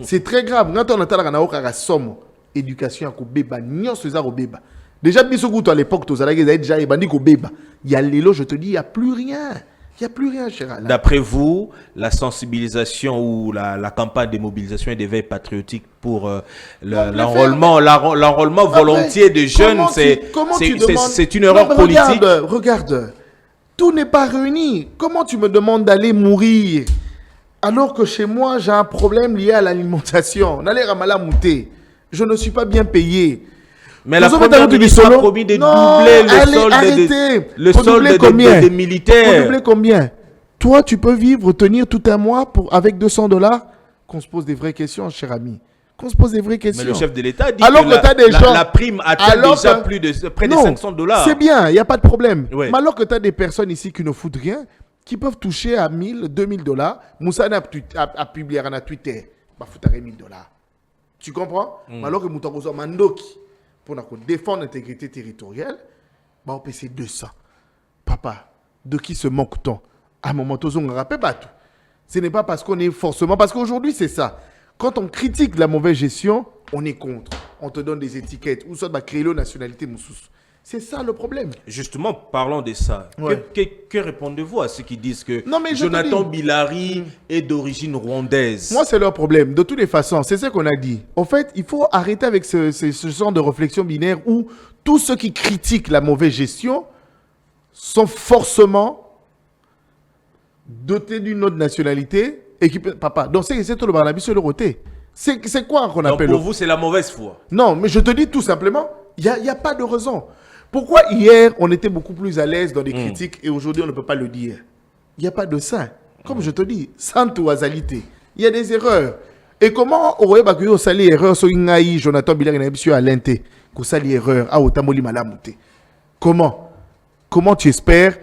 C'est très grave. Quand on entend la somme, éducation à Kobeba, nyon César au Beba. Déjà, bisonnons à l'époque, tous les gens déjà bandit Kobeba. Il y a l'élo, je te dis, il n'y a plus rien. Il n'y a plus rien, cher Alain. D'après vous, la sensibilisation ou la campagne de mobilisation et d'éveil patriotique pour l'enrôlement volontiers des jeunes, c'est une erreur politique. Regarde, tout n'est pas réuni. Comment tu me demandes d'aller mourir alors que chez moi, j'ai un problème lié à l'alimentation? Je ne suis pas bien payé. Mais la première ministre a promis de doubler le solde des militaires. Pour doubler combien? Toi, tu peux tenir tout un mois avec $200? Qu'on se pose des vraies questions, cher ami. Qu'on se pose des vraies questions. Mais le chef de l'État dit alors que la prime atteint déjà près de $500. C'est bien, il n'y a pas de problème. Mais alors que tu as des personnes ici qui ne foutent rien, qui peuvent toucher à $1,000, $2,000. Moussa a publié un Twitter. Bah, foutre $1,000. Tu comprends? Alors que Moutarozo Mandoki, pour défendre l'intégrité territoriale, bah, on peut essayer 200. Papa, de qui se moque-t-on? À un moment, on ne rappelle pas tout. Ce n'est pas parce qu'on est forcément... Parce qu'aujourd'hui, c'est ça. Quand on critique la mauvaise gestion, on est contre. On te donne des étiquettes. Ou soit créer la nationalité moussous. C'est ça le problème. Justement, parlons de ça. Que répondez-vous à ceux qui disent que Jonathan Bilari est d'origine rwandaise? Moi, c'est leur problème. De toutes les façons, c'est ce qu'on a dit. En fait, il faut arrêter avec ce genre de réflexion binaire où tous ceux qui critiquent la mauvaise gestion sont forcément dotés d'une autre nationalité. Papa, donc c'est tout le barnabi sur le roté. C'est quoi qu'on Donc appelle... pour vous, c'est la mauvaise foi. Non, mais je te dis tout simplement, il n'y a pas de raison. Pourquoi hier, on était beaucoup plus à l'aise dans les critiques et aujourd'hui, on ne peut pas le dire? Il n'y a pas de ça. Comme je te dis, sans toisalité, il y a des erreurs. Et comment on aurait battu au sali erreur sur une aïe, Jonathan Bilal et à l'inte, qu'au sali erreur, à Otamoli Malamouté? Comment tu espères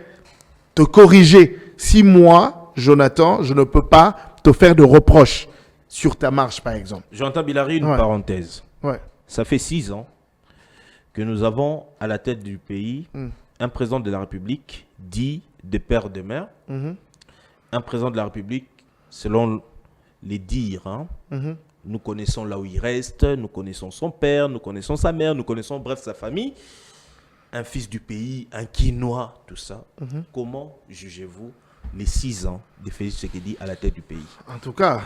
te corriger si moi, Jonathan, je ne peux pas te faire de reproches sur ta marche, par exemple? Jonathan Bilari, une parenthèse. Ouais. Ça fait 6 ans que nous avons à la tête du pays un président de la République dit de père de mère. Un président de la République, selon les dires, nous connaissons là où il reste, nous connaissons son père, nous connaissons sa mère, nous connaissons bref sa famille. Un fils du pays, un quinois, tout ça. Comment jugez-vous les 6 ans de Félix Tshisekedi à la tête du pays? En tout cas,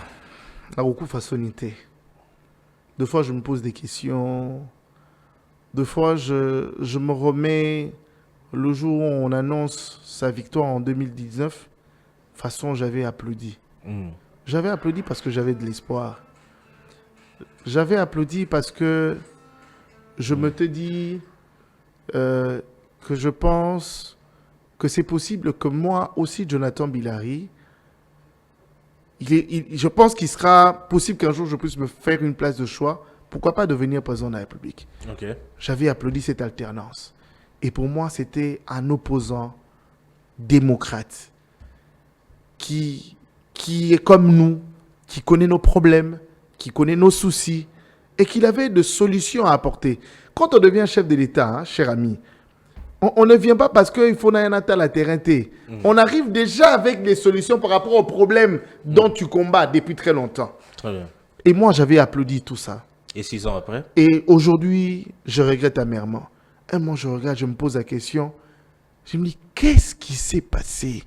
à beaucoup de façonnité. Deux fois, je me pose des questions. Deux fois, je me remets le jour où on annonce sa victoire en 2019. De toute façon, j'avais applaudi. J'avais applaudi parce que j'avais de l'espoir. J'avais applaudi parce que je me te dis que je pense que c'est possible que moi aussi, Jonathan Bilari, je pense qu'il sera possible qu'un jour je puisse me faire une place de choix. Pourquoi pas devenir président de la République? J'avais applaudi cette alternance. Et pour moi, c'était un opposant démocrate qui est comme nous, qui connaît nos problèmes, qui connaît nos soucis et qui avait de solutions à apporter. Quand on devient chef de l'État, cher ami, on ne vient pas parce qu'il faut un à la terrain. On arrive déjà avec des solutions par rapport aux problèmes dont tu combats depuis très longtemps. Très bien. Et moi, j'avais applaudi tout ça. Et 6 ans après? Et aujourd'hui, je regrette amèrement. Et moi, je regarde, je me pose la question. Je me dis, qu'est-ce qui s'est passé?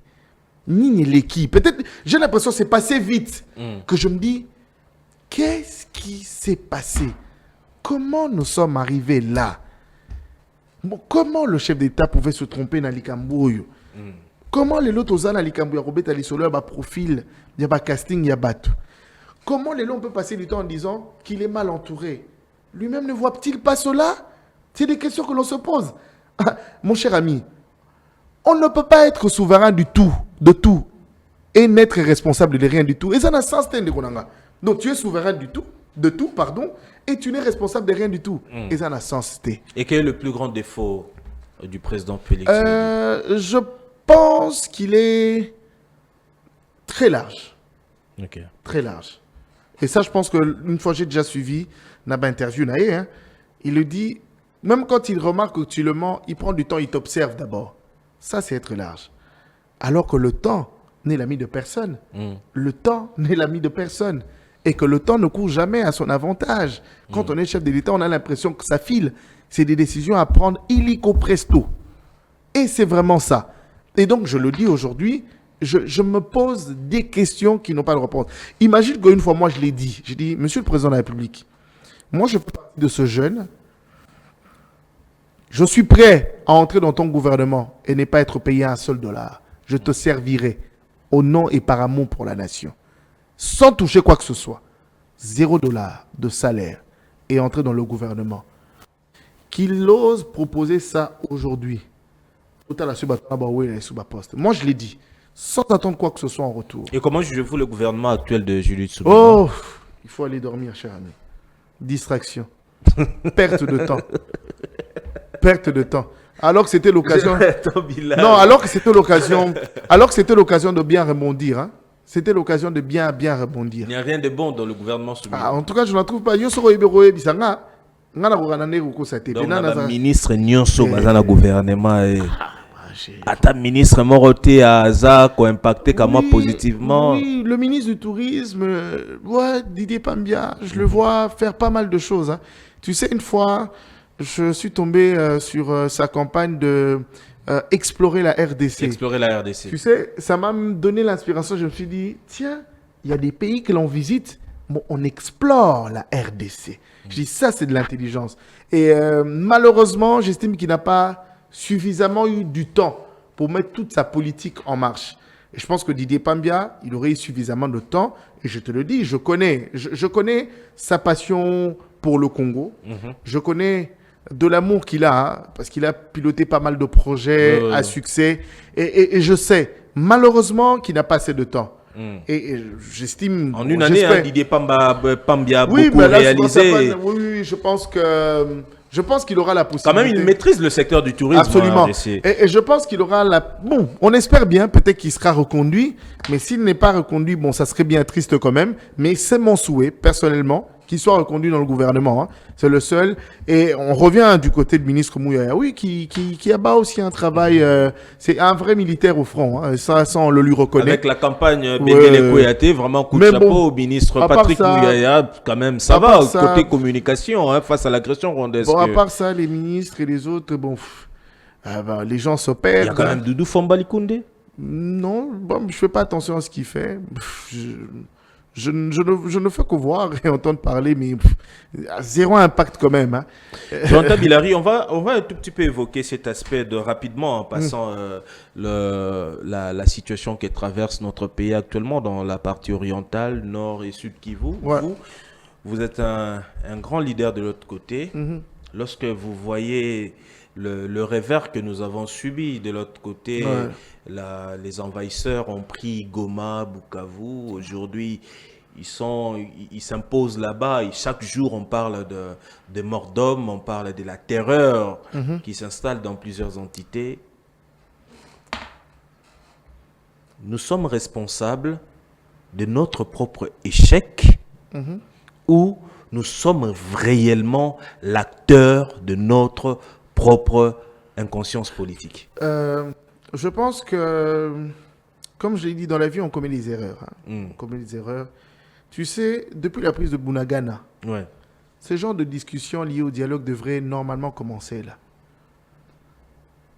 Ni l'équipe. Peut-être, j'ai l'impression que c'est passé vite. Que je me dis, qu'est-ce qui s'est passé? Comment nous sommes arrivés là? Bon, comment le chef d'État pouvait se tromper dans l'Ikambouyo? Comment les autres dans l'Ikambouyo, Robert Alisolo, il y a profil, il y a casting, il y a bateau? Comment les gens peuvent passer du temps en disant qu'il est mal entouré? Lui-même ne voit-il pas cela? C'est des questions que l'on se pose. Mon cher ami, on ne peut pas être souverain du tout, de tout, et n'être responsable de rien du tout. Et ça n'a sens de Konanga. Donc tu es souverain du tout, de tout, pardon, et tu n'es responsable de rien du tout. Et ça n'a sens. Et quel est le plus grand défaut du président Félix? Je pense qu'il est très large. Très large. Et ça, je pense qu'une fois j'ai déjà suivi Naba interview, il le dit, même quand il remarque que tu le mens, il prend du temps, il t'observe d'abord. Ça, c'est être large. Alors que le temps n'est l'ami de personne. Le temps n'est l'ami de personne. Et que le temps ne court jamais à son avantage. Quand on est chef de l'État, on a l'impression que ça file. C'est des décisions à prendre illico presto. Et c'est vraiment ça. Et donc, je le dis aujourd'hui, je me pose des questions qui n'ont pas de réponse. Imagine qu'une fois, moi, je l'ai dit. J'ai dit, Monsieur le Président de la République, moi, je fais partie de ce jeune. Je suis prêt à entrer dans ton gouvernement et ne pas être payé $1 seul. Je te servirai au nom et par amour pour la nation. Sans toucher quoi que ce soit. $0 de salaire et entrer dans le gouvernement. Qu'il ose proposer ça aujourd'hui. Moi, je l'ai dit. Sans attendre quoi que ce soit en retour. Et comment jugez-vous le gouvernement actuel de Julius Soubiran? Oh, il faut aller dormir, cher ami. Distraction. Perte de temps. Perte de temps. Alors que c'était l'occasion. Non, alors que c'était l'occasion. Alors que c'était l'occasion de bien rebondir. Hein. C'était l'occasion de bien rebondir. Il n'y a rien de bon dans le gouvernement Soubiran. En tout cas, je ne la trouve pas. Donc, le ministre Nyonso Bazana gouvernement. Ta ministre Moroté à Zako impacté comme moi positivement. Oui, le ministre du Tourisme, Didier Pambia, je le vois faire pas mal de choses. Hein. Tu sais, une fois, je suis tombé sur sa campagne de explorer la RDC. Explorer la RDC. Tu sais, ça m'a donné l'inspiration. Je me suis dit, tiens, il y a des pays que l'on visite, bon, on explore la RDC. Je dis, ça, c'est de l'intelligence. Et malheureusement, j'estime qu'il n'a pas suffisamment eu du temps pour mettre toute sa politique en marche. Et je pense que Didier Pambia, il aurait eu suffisamment de temps. Et je te le dis, je connais sa passion pour le Congo. Je connais de l'amour qu'il a, hein, parce qu'il a piloté pas mal de projets à succès. Et je sais, malheureusement, qu'il n'a pas assez de temps. Et j'estime... En une année, Didier Pambia a beaucoup mais là, réalisé. Oui, je pense qu'il aura la possibilité. Quand même, il maîtrise le secteur du tourisme. Absolument. Et je pense qu'il aura la... Bon, on espère bien, peut-être qu'il sera reconduit. Mais s'il n'est pas reconduit, bon, ça serait bien triste quand même. Mais c'est mon souhait, personnellement, qu'il soit reconduit dans le gouvernement. Hein. C'est le seul. Et on revient du côté du ministre Mouyaya, oui, qui abat aussi un travail. C'est un vrai militaire au front. Hein. Ça, on le lui reconnaît. Avec la campagne Bengele Kouyaté, vraiment coup de chapeau au ministre Patrick Mouyaya. Quand même, ça va, côté communication, hein, face à l'agression rwandaise. Bon, à part ça, les ministres et les autres, bon, les gens se perdent. Il y a quand même Doudou Fambali Koundé. Non, bon, je ne fais pas attention à ce qu'il fait. Je ne fais que voir et entendre parler, mais zéro impact quand même. Hein. Jonathan Bilary, on va un tout petit peu évoquer cet aspect rapidement en passant la situation que traverse notre pays actuellement dans la partie orientale, nord et sud Kivu. Ouais. Vous êtes un grand leader de l'autre côté. Lorsque vous voyez le revers que nous avons subi de l'autre côté, les envahisseurs ont pris Goma, Bukavu. Aujourd'hui, ils s'imposent là-bas. Et chaque jour, on parle de morts d'hommes, on parle de la terreur qui s'installe dans plusieurs entités. Nous sommes responsables de notre propre échec ou nous sommes réellement l'acteur de notre propre inconscience politique? Je pense que, comme je l'ai dit, dans la vie, on commet des erreurs. Hein. On commet des erreurs. Tu sais, depuis la prise de Bunagana, ce genre de discussion liée au dialogue devrait normalement commencer là.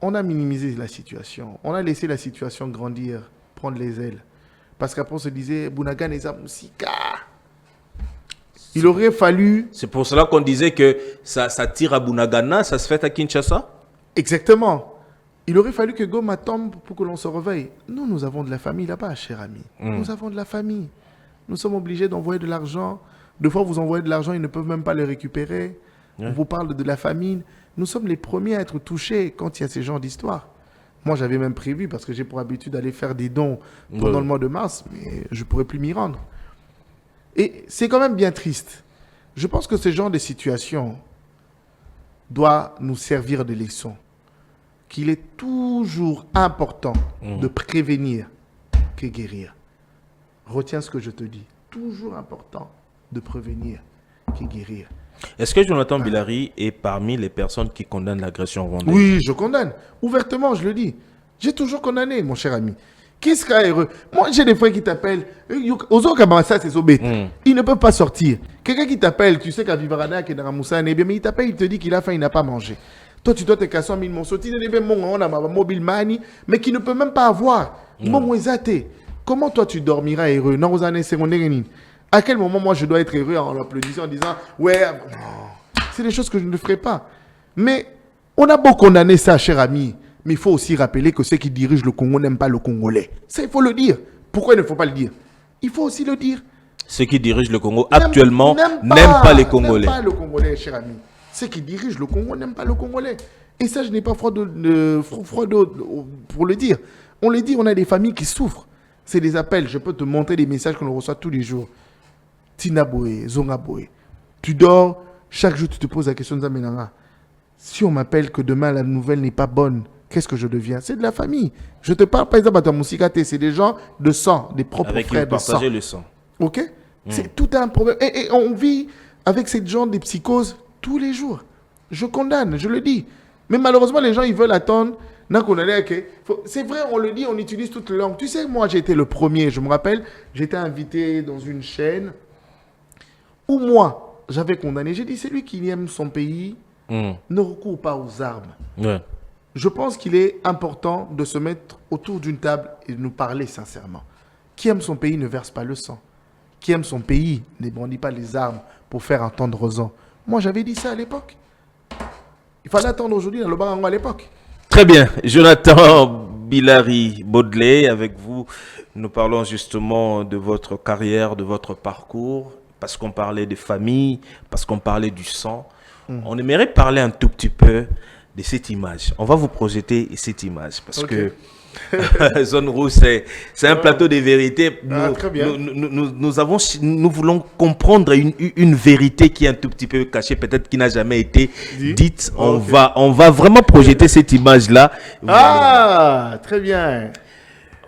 On a minimisé la situation. On a laissé la situation grandir, prendre les ailes. Parce qu'après, on se disait, Bunagana est Moussika. Il aurait fallu... C'est pour cela qu'on disait que ça tire à Bunagana, ça se fait à Kinshasa? Exactement. Il aurait fallu que Goma tombe pour que l'on se réveille. Nous avons de la famille là-bas, cher ami. Nous avons de la famille. Nous sommes obligés d'envoyer de l'argent. Deux fois, vous envoyez de l'argent, ils ne peuvent même pas le récupérer. On vous parle de la famine. Nous sommes les premiers à être touchés quand il y a ces genres d'histoires. Moi, j'avais même prévu, parce que j'ai pour habitude d'aller faire des dons pendant le mois de mars, mais je ne pourrais plus m'y rendre. Et c'est quand même bien triste. Je pense que ce genre de situation doit nous servir de leçon. Qu'il est toujours important de prévenir que guérir. Retiens ce que je te dis. Toujours important de prévenir que guérir. Est-ce que Jonathan Bilary est parmi les personnes qui condamnent l'agression rwandaise? Oui, je condamne. Ouvertement, je le dis. J'ai toujours condamné, mon cher ami. Qu'est-ce qu'il y a heureux? Moi, j'ai des frères qui t'appellent. Ils ne peuvent pas sortir. Quelqu'un qui t'appelle, tu sais qu'à Vivarana, qui est dans Moussa, mais il t'appelle, il te dit qu'il a faim, il n'a pas mangé. Toi, tu dois te casser en mille morceaux. Tu dis, on a ma mobile money, mais qui ne peut même pas avoir. Comment toi, tu dormiras heureux? Non, vous en êtes à quel moment, moi, je dois être heureux en l'applaudissant, en disant, ouais, non. C'est des choses que je ne ferai pas. Mais on a beau condamner ça, cher ami. Mais il faut aussi rappeler que ceux qui dirigent le Congo n'aiment pas le Congolais. Ça, il faut le dire. Pourquoi il ne faut pas le dire? Il faut aussi le dire. Ceux qui dirigent le Congo actuellement n'aiment pas les Congolais. N'aiment pas le Congolais, cher ami. Ceux qui dirigent le Congo n'aiment pas le Congolais. Et ça, je n'ai pas froid pour le dire. On le dit, on a des familles qui souffrent. C'est des appels. Je peux te montrer des messages qu'on reçoit tous les jours. Tinaboé, Zongaboé. Tu dors, chaque jour, tu te poses la question de Zamenanga. Si on m'appelle que demain, la nouvelle n'est pas bonne, qu'est-ce que je deviens? C'est de la famille. Je te parle par exemple à ta Moussikate, c'est des gens de sang, des propres frères de sang. Partager le sang. Ok? C'est tout un problème. Et on vit avec ces gens des psychoses tous les jours. Je condamne, je le dis. Mais malheureusement, les gens, ils veulent attendre. C'est vrai, on le dit, on utilise toutes les langues. Tu sais, moi, j'ai été le premier. Je me rappelle, j'étais invité dans une chaîne où moi, j'avais condamné. J'ai dit, c'est lui qui aime son pays, ne recourt pas aux armes. Ouais. Je pense qu'il est important de se mettre autour d'une table et de nous parler sincèrement. Qui aime son pays ne verse pas le sang. Qui aime son pays ne brandit pas les armes pour faire entendre raison. Moi, j'avais dit ça à l'époque. Il fallait attendre aujourd'hui dans le Barango à l'époque. Très bien. Jonathan Bilari Baudelaire. Avec vous, nous parlons justement de votre carrière, de votre parcours, parce qu'on parlait de famille, parce qu'on parlait du sang. On aimerait parler un tout petit peu de cette image. On va vous projeter cette image, parce que Zone Rouge, c'est un plateau de vérité. Très bien. Nous voulons comprendre une vérité qui est un tout petit peu cachée, peut-être qui n'a jamais été dite. On va vraiment projeter cette image-là. Ah, très bien.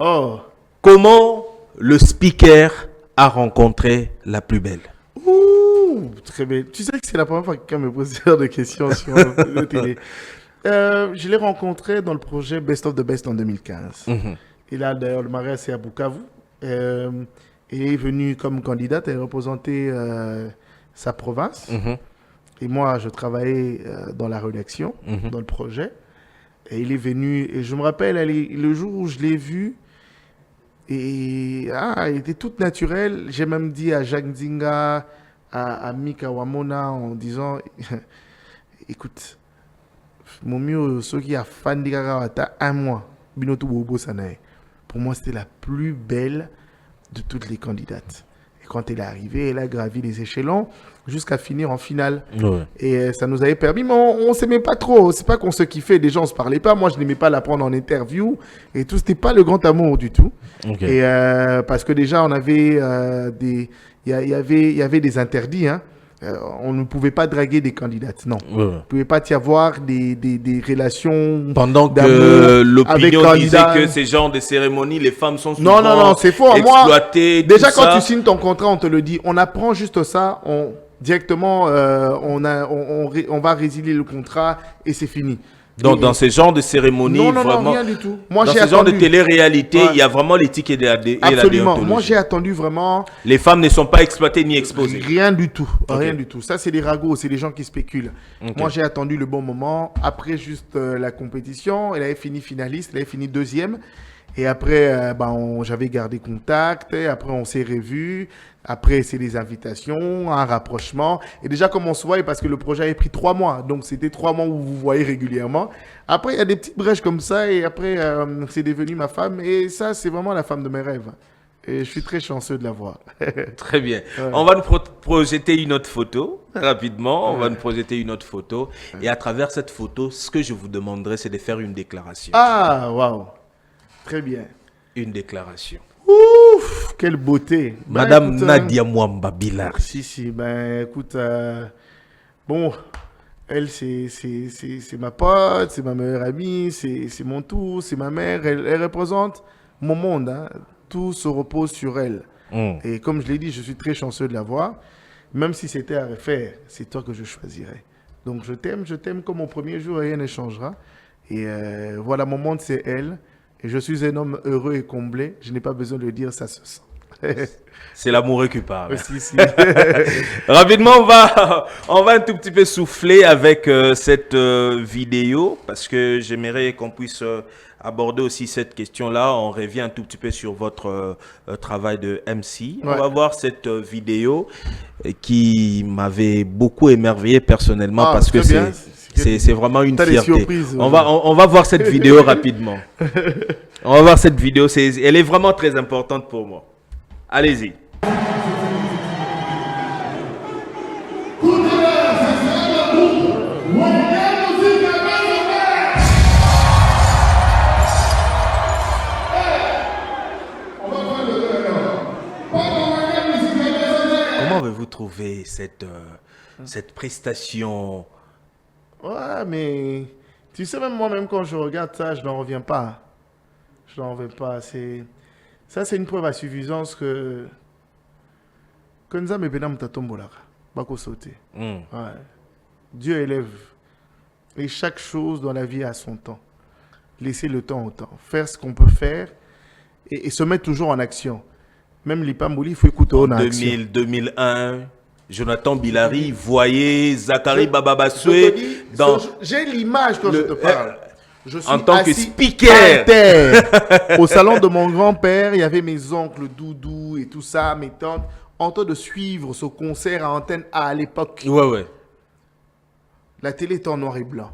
Oh. Comment le speaker a rencontré la plus belle? Ouh, très bien. Tu sais que c'est la première fois que quelqu'un me pose ce genre de questions sur le télé. Je l'ai rencontré dans le projet Best of the Best en 2015. Il a d'ailleurs le mariage, c'est à Bukavu. Il est venu comme candidate et représenté sa province. Et moi, je travaillais dans la rédaction, dans le projet. Et il est venu, et je me rappelle, le jour où je l'ai vu, et il était tout naturel. J'ai même dit à Jacques Nzinga, à Mika Wamona, en disant, écoute, mon mieux, ceux qui a fan de Garawata, un mois, Binoto Bobo Sanae. Pour moi, c'était la plus belle de toutes les candidates. Et quand elle est arrivée, elle a gravi les échelons jusqu'à finir en finale. Ouais. Et ça nous avait permis, mais on ne s'aimait pas trop. C'est pas qu'on se kiffait, des gens ne se parlaient pas. Moi, je n'aimais pas la prendre en interview et tout. C'était pas le grand amour du tout. Okay. Et parce que déjà, on avait il y avait des interdits, hein. On ne pouvait pas draguer des candidates, non. Il ne pouvait pas y avoir des relations. Pendant que l'opinion disait que ces genres de cérémonies, les femmes sont souvent non, c'est faux. exploitées. Moi, déjà, quand tu signes ton contrat, on te le dit. On apprend juste ça. Directement, on va résilier le contrat et c'est fini. Donc, dans ces genres de cérémonies, non, vraiment, rien du tout. Moi, dans j'ai ce genre de attendu. télé-réalité, il y a vraiment l'éthique et la déontologie. Moi, j'ai attendu vraiment. Les femmes ne sont pas exploitées ni exposées. Rien du tout. Okay. Rien du tout. Ça, c'est des ragots, c'est des gens qui spéculent. Okay. Moi, j'ai attendu le bon moment. Après juste la compétition, elle avait fini finaliste, elle avait fini deuxième. Et après, j'avais gardé contact. Et après, on s'est revus. Après, c'est des invitations, un rapprochement. Et déjà, comme on se voit, parce que le projet avait pris 3 mois. Donc, c'était 3 mois où vous vous voyez régulièrement. Après, il y a des petites brèches comme ça. Et après, c'est devenu ma femme. Et ça, c'est vraiment la femme de mes rêves. Et je suis très chanceux de la voir. Très bien. Ouais. On va nous projeter une autre photo, rapidement. On va nous projeter une autre photo. Et à travers cette photo, ce que je vous demanderai, c'est de faire une déclaration. Ah, waouh. Très bien. Une déclaration. Ouf, quelle beauté. Madame écoute, Nadia Mwamba Bilari. Si, écoute, bon, elle, c'est ma pote, c'est ma meilleure amie, c'est mon tout, c'est ma mère. Elle représente mon monde, hein. Tout se repose sur elle. Et comme je l'ai dit, je suis très chanceux de la voir. Même si c'était à refaire, c'est toi que je choisirais. Donc, je t'aime comme au premier jour, rien ne changera. Et voilà, mon monde, c'est elle. Et je suis un homme heureux et comblé. Je n'ai pas besoin de le dire, ça se sent. C'est l'amour qui parle. Si. Rapidement, on va un tout petit peu souffler avec cette vidéo parce que j'aimerais qu'on puisse aborder aussi cette question-là. On revient un tout petit peu sur votre travail de MC. Ouais. On va voir cette vidéo qui m'avait beaucoup émerveillé personnellement parce que c'est vraiment une fierté. On va voir cette vidéo rapidement. On va voir cette vidéo. Elle est vraiment très importante pour moi. Allez-y. Comment avez-vous trouvé cette prestation? Ouais, mais tu sais, même moi-même quand je regarde ça, je n'en reviens pas. Je n'en reviens pas. Ça, c'est une preuve à suffisance que nous avons besoin de tombola. Bako sauter. Ouais. Dieu élève. Et chaque chose dans la vie a son temps. Laisser le temps au temps. Faire ce qu'on peut faire et se mettre toujours en action. Même l'Ipambouli, il faut écouter en action. 2001. Jonathan Bilari, voyez Zachary Bababasoué dans... J'ai l'image quand je te parle. Je suis en tant que speaker. À terre. Au salon de mon grand-père, il y avait mes oncles Doudou et tout ça, mes tantes, en train de suivre ce concert à Antenne A à l'époque. Ouais. La télé était en noir et blanc.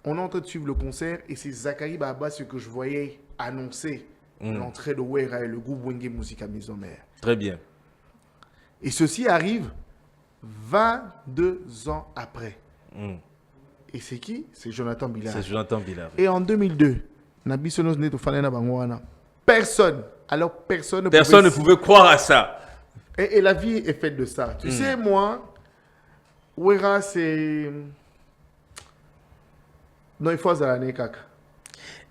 On est en train de suivre le concert et c'est Zachary Baba ce que je voyais annoncer l'entrée de Wera et le groupe Wenge Musica Maison Mère. Très bien. Et ceci arrive 22 ans après. Et c'est qui? C'est Jonathan Billard. C'est Jonathan Billard. Et en 2002, personne ne pouvait croire à ça. Et la vie est faite de ça. Tu sais, moi, Wera, c'est... Non, il faut aller kaka.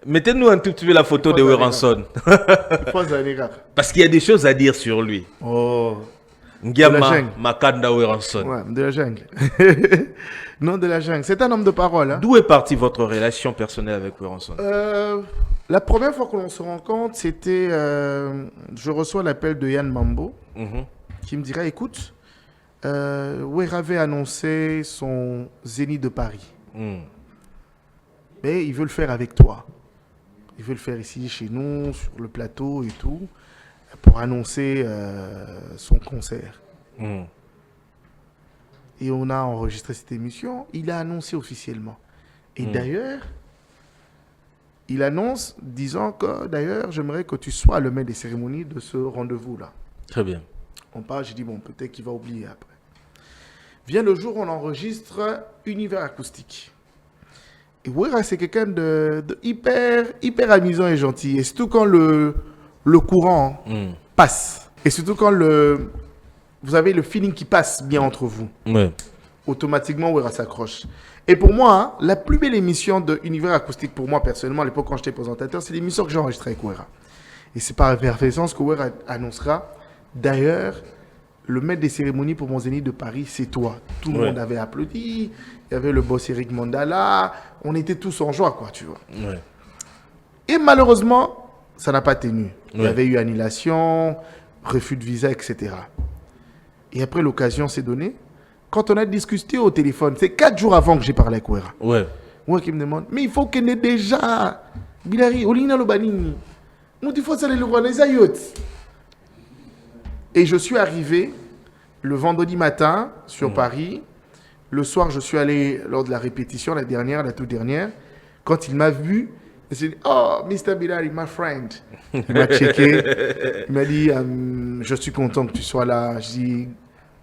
Mettez-nous un tout petit peu la photo de Weranson. Il faut aller kaka. Parce qu'il y a des choses à dire sur lui. Oh. Ngiama Makanda Weranson. Ouais, de la jungle. Non, de la jungle. C'est un homme de parole. Hein. D'où est partie votre relation personnelle avec Weranson? La première fois que l'on se rencontre, c'était... je reçois l'appel de Yann Mambo qui me dirait, écoute, Wera avait annoncé son Zénith de Paris. Mais il veut le faire avec toi. Il veut le faire ici, chez nous, sur le plateau et tout, pour annoncer son concert. Et on a enregistré cette émission. Il a annoncé officiellement. Et d'ailleurs, il annonce disant que, d'ailleurs, j'aimerais que tu sois le maître des cérémonies de ce rendez-vous-là. Très bien. On parle, j'ai dit, bon, peut-être qu'il va oublier après. Vient le jour où on enregistre Univers acoustique. Et Wera, c'est quelqu'un de hyper amusant et gentil. Et surtout quand le courant passe. Et surtout quand vous avez le feeling qui passe bien entre vous. Ouais. Automatiquement, Wera s'accroche. Et pour moi, hein, la plus belle émission de Univers acoustique, pour moi personnellement, à l'époque quand j'étais présentateur, c'est l'émission que j'ai enregistrée avec Wera. Et c'est par effervescence que Wera annoncera. D'ailleurs, le maître des cérémonies pour mon Zénith de Paris, c'est toi. Tout le monde avait applaudi. Il y avait le boss Eric Mandala. On était tous en joie, quoi, tu vois. Ouais. Et malheureusement, ça n'a pas tenu. Il y avait eu annulation, refus de visa, etc. Et après, l'occasion s'est donnée. Quand on a discuté au téléphone, c'est 4 jours avant que j'ai parlé avec Wera. Ouais. Wera qui me demande, mais il faut qu'il ait déjà... Bilari, Olina Lobanini. Nous, il faut aller le voir les ayots. Et je suis arrivé le vendredi matin sur Paris. Le soir, je suis allé lors de la répétition, la toute dernière. Quand il m'a vu, il s'est dit, oh, Mr. Billari, my friend. Il m'a checké. Il m'a dit, je suis content que tu sois là. Je dis,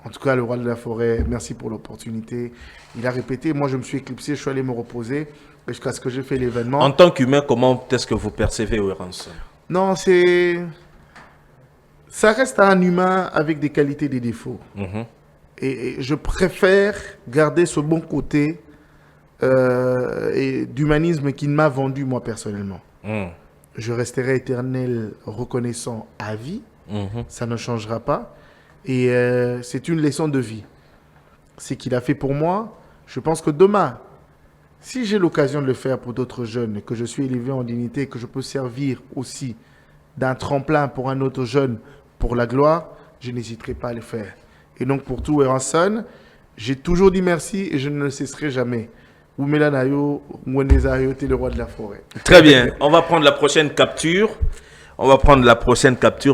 en tout cas, le roi de la forêt, merci pour l'opportunité. Il a répété. Moi, je me suis éclipsé. Je suis allé me reposer jusqu'à ce que j'ai fait l'événement. En tant qu'humain, comment est-ce que vous percevez Weranson? Non, ça reste un humain avec des qualités et des défauts. Et je préfère garder ce bon côté d'humanisme qui m'a vendu moi personnellement. Je resterai éternel reconnaissant à vie. Ça ne changera pas. Et c'est une leçon de vie. C'est qu'il a fait pour moi. Je pense que demain, si j'ai l'occasion de le faire pour d'autres jeunes, et que je suis élevé en dignité, et que je peux servir aussi d'un tremplin pour un autre jeune, pour la gloire, je n'hésiterai pas à le faire. Et donc pour tout Weranson, j'ai toujours dit merci et je ne le cesserai jamais. Oumelanayo, Mwenezayo, t'es le roi de la forêt. Très bien, on va prendre la prochaine capture.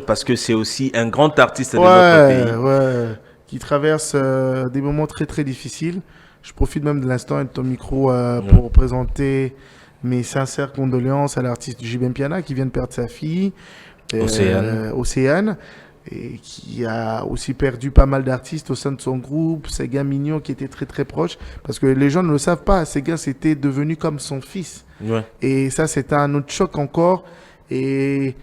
Parce que c'est aussi un grand artiste de notre pays. Ouais, qui traverse des moments très très difficiles. Je profite même de l'instant et de ton micro pour présenter mes sincères condoléances à l'artiste du JBM Piana qui vient de perdre sa fille. Océane, et qui a aussi perdu pas mal d'artistes au sein de son groupe. Séguin Mignon qui était très très proche, parce que les gens ne le savent pas, Séguin c'était devenu comme son fils. Et ça c'était un autre choc encore. Et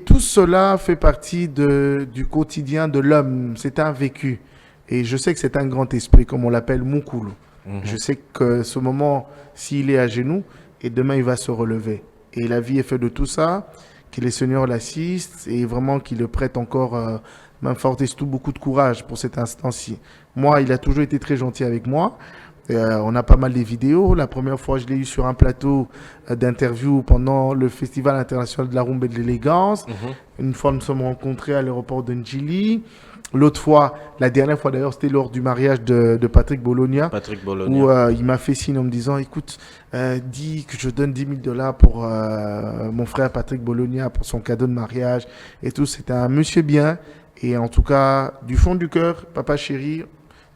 tout cela fait partie du quotidien de l'homme. C'est un vécu. Et je sais que c'est un grand esprit, comme on l'appelle Moukoulou. Je sais que ce moment, s'il est à genoux, et demain il va se relever. Et la vie est faite de tout ça. Que les seigneurs l'assistent et vraiment qu'il le prête encore main forte et surtout beaucoup de courage pour cet instant-ci. Moi, il a toujours été très gentil avec moi. On a pas mal de vidéos. La première fois, je l'ai eu sur un plateau d'interview pendant le Festival international de la rumba et de l'élégance. Une fois, nous nous sommes rencontrés à l'aéroport de Njili. L'autre fois, la dernière fois d'ailleurs, c'était lors du mariage de Patrick Bologna. Où il m'a fait signe en me disant, écoute, dis que je donne 10 000 $ pour mon frère Patrick Bologna pour son cadeau de mariage et tout. C'était un monsieur bien. Et en tout cas, du fond du cœur, papa chéri,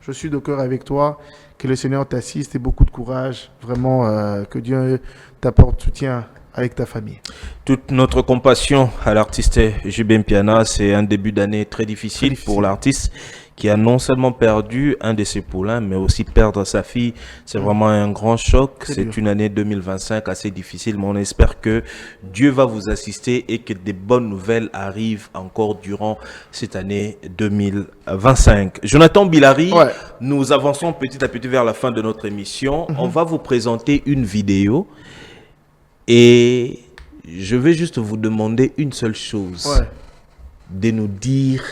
Je suis de cœur avec toi. Que le Seigneur t'assiste et beaucoup de courage. Vraiment, que Dieu t'apporte soutien avec ta famille. Toute notre compassion à l'artiste JB Mpiana. C'est un début d'année très difficile pour l'artiste qui a non seulement perdu un de ses poulains, mais aussi perdre sa fille. C'est vraiment un grand choc. C'est une année 2025 assez difficile, mais on espère que Dieu va vous assister et que des bonnes nouvelles arrivent encore durant cette année 2025. Jonathan Bilary, nous avançons petit à petit vers la fin de notre émission. On va vous présenter une vidéo et je vais juste vous demander une seule chose, de nous dire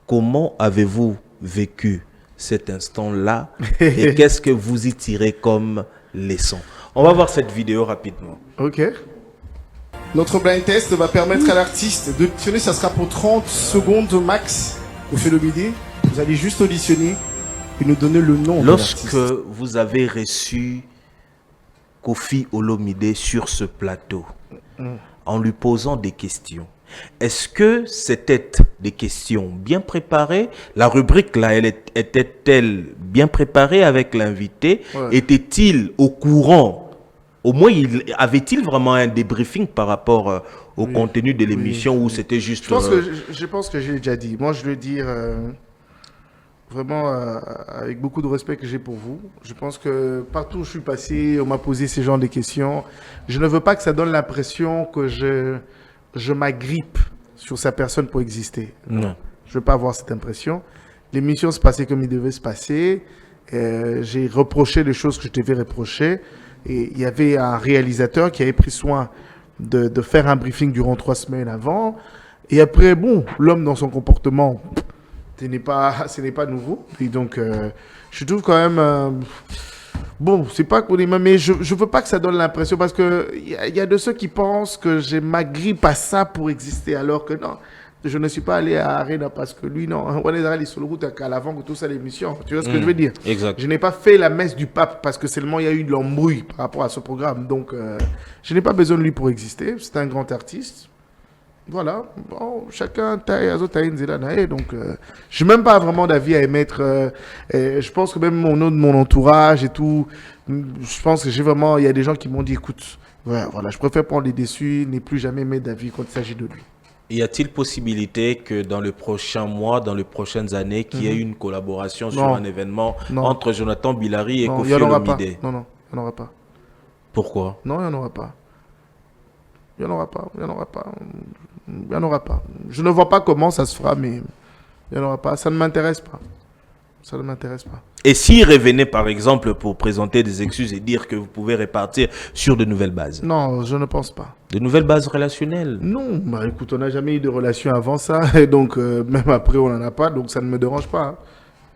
comment avez-vous vécu cet instant-là et qu'est-ce que vous y tirez comme leçon? On va voir cette vidéo rapidement. Ok. Notre blind test va permettre à l'artiste d'auditionner, ça sera pour 30 secondes max. Au fait le midi, vous allez juste auditionner et nous donner le nom de l'artiste. Lorsque vous avez reçu Koffi Olomide sur ce plateau, en lui posant des questions, est-ce que c'était des questions bien préparées? La rubrique là, était-elle bien préparée avec l'invité? Était-il au courant? Au moins, avait-il vraiment un débriefing par rapport au contenu de l'émission ou c'était juste... Je pense que j'ai déjà dit. Moi, je veux dire vraiment avec beaucoup de respect que j'ai pour vous. Je pense que partout où je suis passé, on m'a posé ces genres de questions. Je ne veux pas que ça donne l'impression que je m'agrippe sur sa personne pour exister. Non. Je ne veux pas avoir cette impression. L'émission se passait comme il devait se passer. J'ai reproché les choses que je devais reprocher. Et il y avait un réalisateur qui avait pris soin de faire un briefing durant 3 semaines avant. Et après, bon, l'homme dans son comportement, ce n'est pas nouveau. Et donc, je trouve quand même... bon, c'est pas pour les mêmes, mais je veux pas que ça donne l'impression, parce que il y a de ceux qui pensent que je m'agrippe à ça pour exister, alors que non, je ne suis pas allé à Arena parce que lui, non, on est allé sur le route à l'avant que tout ça l'émission. Tu vois ce que je veux dire? Exact. Je n'ai pas fait la messe du pape parce que seulement il y a eu de l'embrouille par rapport à ce programme. Donc, je n'ai pas besoin de lui pour exister. C'est un grand artiste. Voilà, bon, chacun taille à donc je n'ai même pas vraiment d'avis à émettre. Je pense que même mon entourage et tout, je pense que il y a des gens qui m'ont dit, écoute, voilà, je préfère prendre les déçus, ne plus jamais mettre d'avis quand il s'agit de lui. Y a-t-il possibilité que dans le prochain mois, dans les prochaines années, qu'il y ait une collaboration sur un événement entre Jonathan Bilary et Koffi Olomide? Non, il n'y en aura pas. Pourquoi? Non, il n'y en aura pas. Il n'y en aura pas. Je ne vois pas comment ça se fera, mais il n'y en aura pas. Ça ne m'intéresse pas. Et s'il revenait, par exemple, pour présenter des excuses et dire que vous pouvez repartir sur de nouvelles bases? Non, je ne pense pas. De nouvelles bases relationnelles? Non, bah écoute, on n'a jamais eu de relation avant ça. Et donc, même après, on n'en a pas. Donc, ça ne me dérange pas. Hein.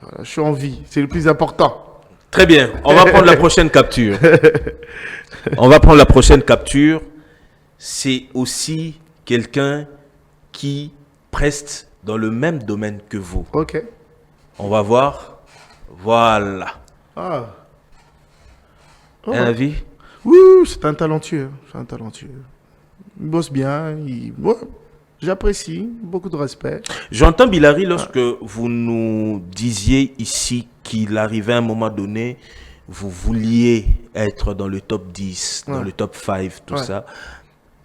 Voilà, je suis en vie. C'est le plus important. Très bien. On va prendre la prochaine capture. C'est aussi quelqu'un qui preste dans le même domaine que vous. Ok. On va voir. Voilà. Ah. Un avis? Oui, c'est un talentueux. Il bosse bien. J'apprécie. Beaucoup de respect. J'entends Bilary lorsque vous nous disiez ici qu'il arrivait à un moment donné, vous vouliez être dans le top 10, dans le top 5, tout ça.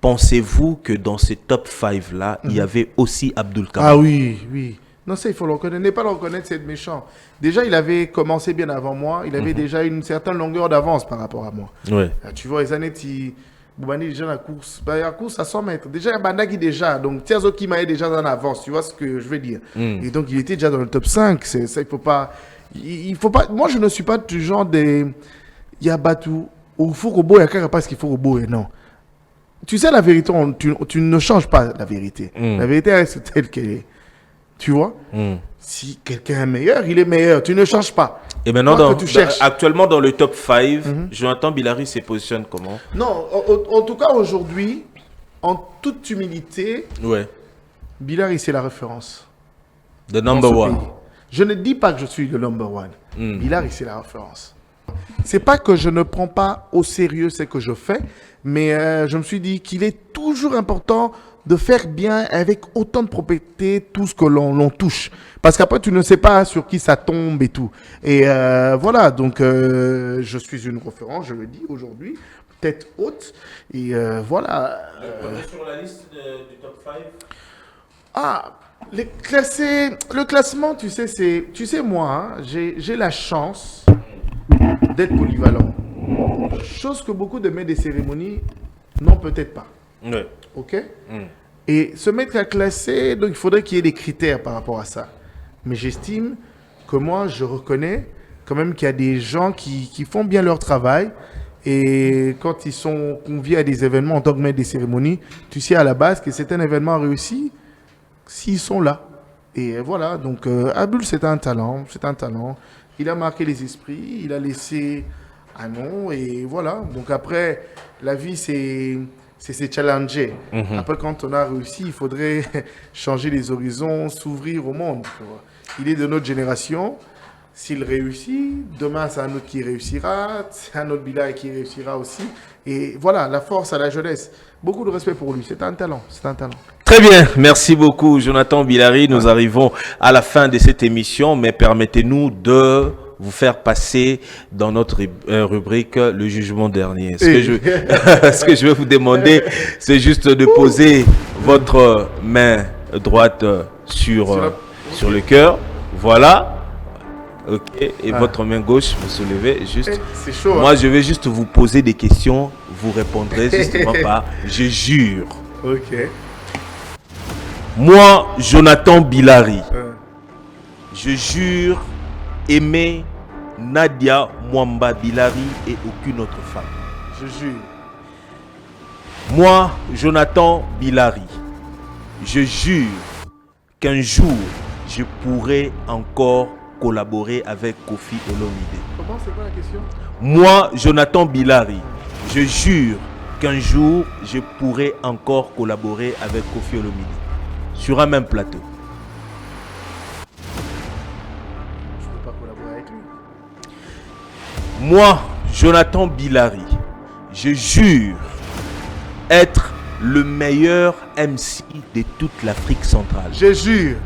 Pensez-vous que dans ces top 5-là, il y avait aussi Abdul Kamal? Ah oui. Non, ça, il faut le reconnaître. Ne pas le reconnaître, c'est être méchant. Déjà, il avait commencé bien avant moi. Il avait déjà une certaine longueur d'avance par rapport à moi. Ouais. Tu vois, les années, Boubani déjà la course. La course à 100 mètres. Déjà, Bandagi déjà. Donc, Tiazo qui m'a déjà en avance. Tu vois ce que je veux dire. Et donc, il était déjà dans le top 5. Ça, il faut pas... Moi, je ne suis pas du genre des... Yabatu. Ou Furobo, il y a parce qu'il faut Robo. Non. Tu sais, la vérité, tu ne changes pas la vérité. La vérité reste telle qu'elle est. Tu vois? Si quelqu'un est meilleur, il est meilleur. Tu ne changes pas. Et maintenant, actuellement, dans le top 5, Jonathan Bilary se positionne comment? Non, en tout cas, aujourd'hui, en toute humilité, Bilary, c'est la référence. The number one. Je ne dis pas que je suis le number one. Bilary, c'est la référence. C'est pas que je ne prends pas au sérieux ce que je fais, mais je me suis dit qu'il est toujours important de faire bien avec autant de propriété tout ce que l'on touche. Parce qu'après, tu ne sais pas sur qui ça tombe et tout. Et voilà, donc je suis une référence, je le dis aujourd'hui, tête haute. Et voilà. On est sur la liste du top 5. Ah, le classement, tu sais moi, hein, j'ai la chance d'être polyvalent. Chose que beaucoup de maîtres des cérémonies n'ont peut-être pas. Ouais. Ok? Et se mettre à classer, donc il faudrait qu'il y ait des critères par rapport à ça. Mais j'estime que moi, je reconnais quand même qu'il y a des gens qui font bien leur travail. Et quand ils sont conviés à des événements en tant que maître des cérémonies, tu sais à la base que c'est un événement réussi s'ils sont là. Et voilà, donc Abul, c'est un talent. Il a marqué les esprits, il a laissé un nom, et voilà. Donc après, la vie, c'est challenger. Après, quand on a réussi, il faudrait changer les horizons, s'ouvrir au monde. Tu vois. Il est de notre génération. S'il réussit, demain, c'est un autre qui réussira, c'est un autre Bilal qui réussira aussi. Et voilà, la force à la jeunesse. Beaucoup de respect pour lui. C'est un talent. Très bien, merci beaucoup Jonathan Billari. Nous arrivons à la fin de cette émission, mais permettez-nous de vous faire passer dans notre rubrique le jugement dernier. Ce que je vais vous demander, c'est juste de poser votre main droite sur le cœur. Voilà. Ok. Et votre main gauche, vous soulevez juste. C'est chaud. Moi, je vais juste vous poser des questions. Vous répondrez justement par « Je jure ». Ok. Moi, Jonathan Billari, je jure aimer Nadia Mwamba Billari et aucune autre femme. Je jure. Moi, Jonathan Billari, je jure qu'un jour, je pourrai encore collaborer avec Kofi Olomide. Comment, c'est quoi la question? Moi, Jonathan Billari, je jure qu'un jour, je pourrai encore collaborer avec Kofi Olomide sur un même plateau. Je ne peux pas collaborer avec lui. Moi, Jonathan Billari, je jure être le meilleur MC de toute l'Afrique centrale. Je jure.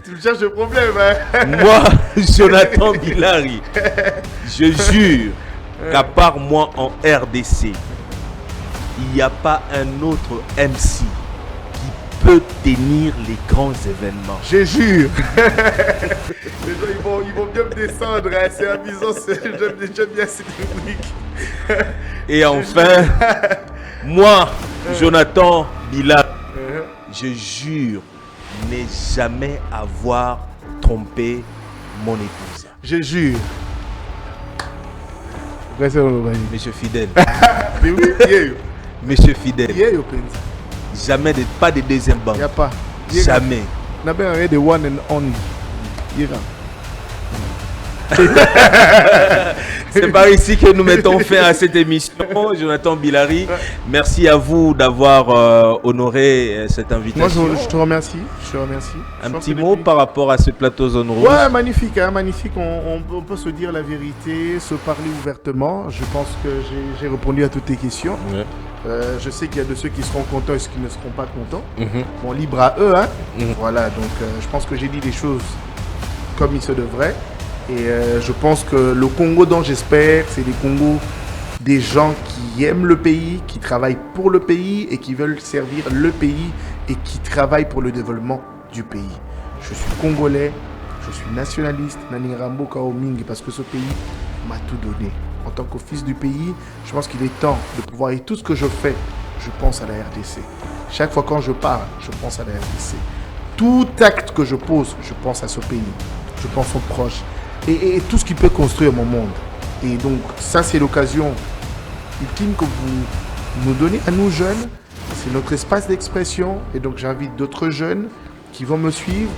Tu me cherches le problème, hein? Moi, Jonathan Billari, je jure qu'à part moi en RDC, il n'y a pas un autre MC qui peut tenir les grands événements. Je jure. Les gens, ils vont bien me descendre, hein. C'est amusant, j'aime bien cette rubrique. Et enfin, moi, Jonathan Billari, je jure ne jamais avoir trompé mon épouse. Je jure. Monsieur Fidèle. Mais oui, yeah. Monsieur Fidèle. Yeah, you pense. Jamais pas de deuxième banque. Il n'y a pas. Jamais. On a bien arrêté de one and only. Ira. C'est par ici que nous mettons fin à cette émission. Jonathan Billari, merci à vous d'avoir honoré cette invitation. Moi, je te remercie. Un petit mot par rapport à ce plateau Zone Rouge. Ouais, magnifique, hein, magnifique. On peut se dire la vérité, se parler ouvertement. Je pense que j'ai répondu à toutes tes questions. Ouais. Je sais qu'il y a de ceux qui seront contents et ceux qui ne seront pas contents. Bon, libre à eux, hein. Voilà, donc je pense que j'ai dit les choses comme il se devrait. Et je pense que le Congo dont j'espère, c'est des Congos, des gens qui aiment le pays, qui travaillent pour le pays et qui veulent servir le pays et qui travaillent pour le développement du pays. Je suis congolais, je suis nationaliste, Nanirambo Kaomingi, parce que ce pays m'a tout donné. En tant que fils du pays, je pense qu'il est temps de pouvoir, et tout ce que je fais, je pense à la RDC. Chaque fois quand je parle, je pense à la RDC. Tout acte que je pose, je pense à ce pays. Je pense aux proches. Et tout ce qui peut construire mon monde. Et donc, ça, c'est l'occasion ultime que vous nous donnez à nous jeunes. C'est notre espace d'expression. Et donc, j'invite d'autres jeunes qui vont me suivre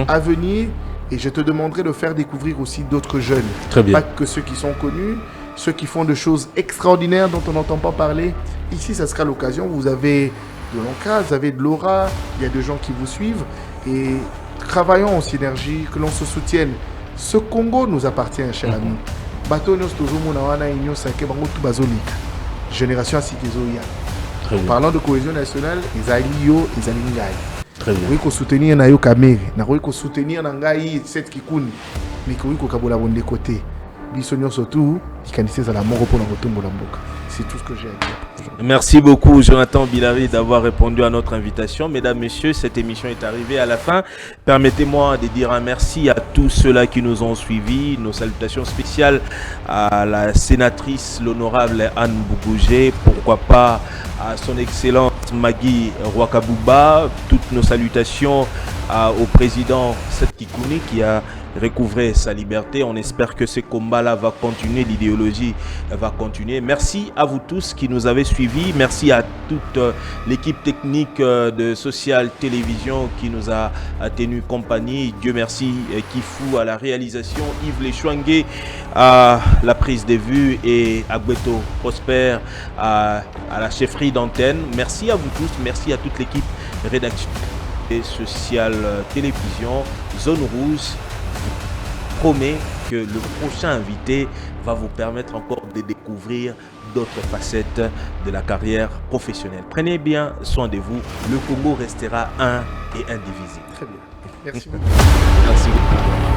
à venir. Et je te demanderai de faire découvrir aussi d'autres jeunes. Très bien. Pas que ceux qui sont connus, ceux qui font de choses extraordinaires dont on n'entend pas parler. Ici, ça sera l'occasion. Vous avez de l'ancrage, vous avez de l'aura. Il y a des gens qui vous suivent. Et travaillons en synergie, que l'on se soutienne. Ce Congo nous appartient, cher ami. Bateau nous toujours mon awana inyo sake bango tout bazolika. Génération asikezoya. En parlant de cohésion nationale, Ezali yo, Ezali ngai. Très bien. Oui, qu'on soutenir na yo kamere, na oui qu'on soutenir na ngai cette kikuni, mais que oui qu'on kabola bon des côtés. Bisogno surtout, qui canisse à la mort pour la retour la mboka. C'est tout ce que j'ai à dire. Merci beaucoup Jonathan Bilari d'avoir répondu à notre invitation. Mesdames, Messieurs, cette émission est arrivée à la fin. Permettez-moi de dire un merci à tous ceux-là qui nous ont suivis. Nos salutations spéciales à la sénatrice, l'honorable Anne Bougougé. Pourquoi pas à son excellence Magui Rwakabouba. Toutes nos salutations au président Seth Kikouni qui a recouvré sa liberté. On espère que ce combat-là va continuer, l'idéologie va continuer. Merci à vous tous qui nous avez suivis. Merci à toute l'équipe technique de Social Télévision qui nous a tenu compagnie. Dieu merci, Kifou à la réalisation, Yves Lechouangué à la prise de vue et Agbeto Prosper à la chefferie d'antenne. Merci à vous tous, merci à toute l'équipe rédaction et Social Télévision. Zone Rouge promet que le prochain invité va vous permettre encore de découvrir d'autres facettes de la carrière professionnelle. Prenez bien soin de vous. Le Congo restera un et indivisible. Très bien. Merci beaucoup. Merci beaucoup.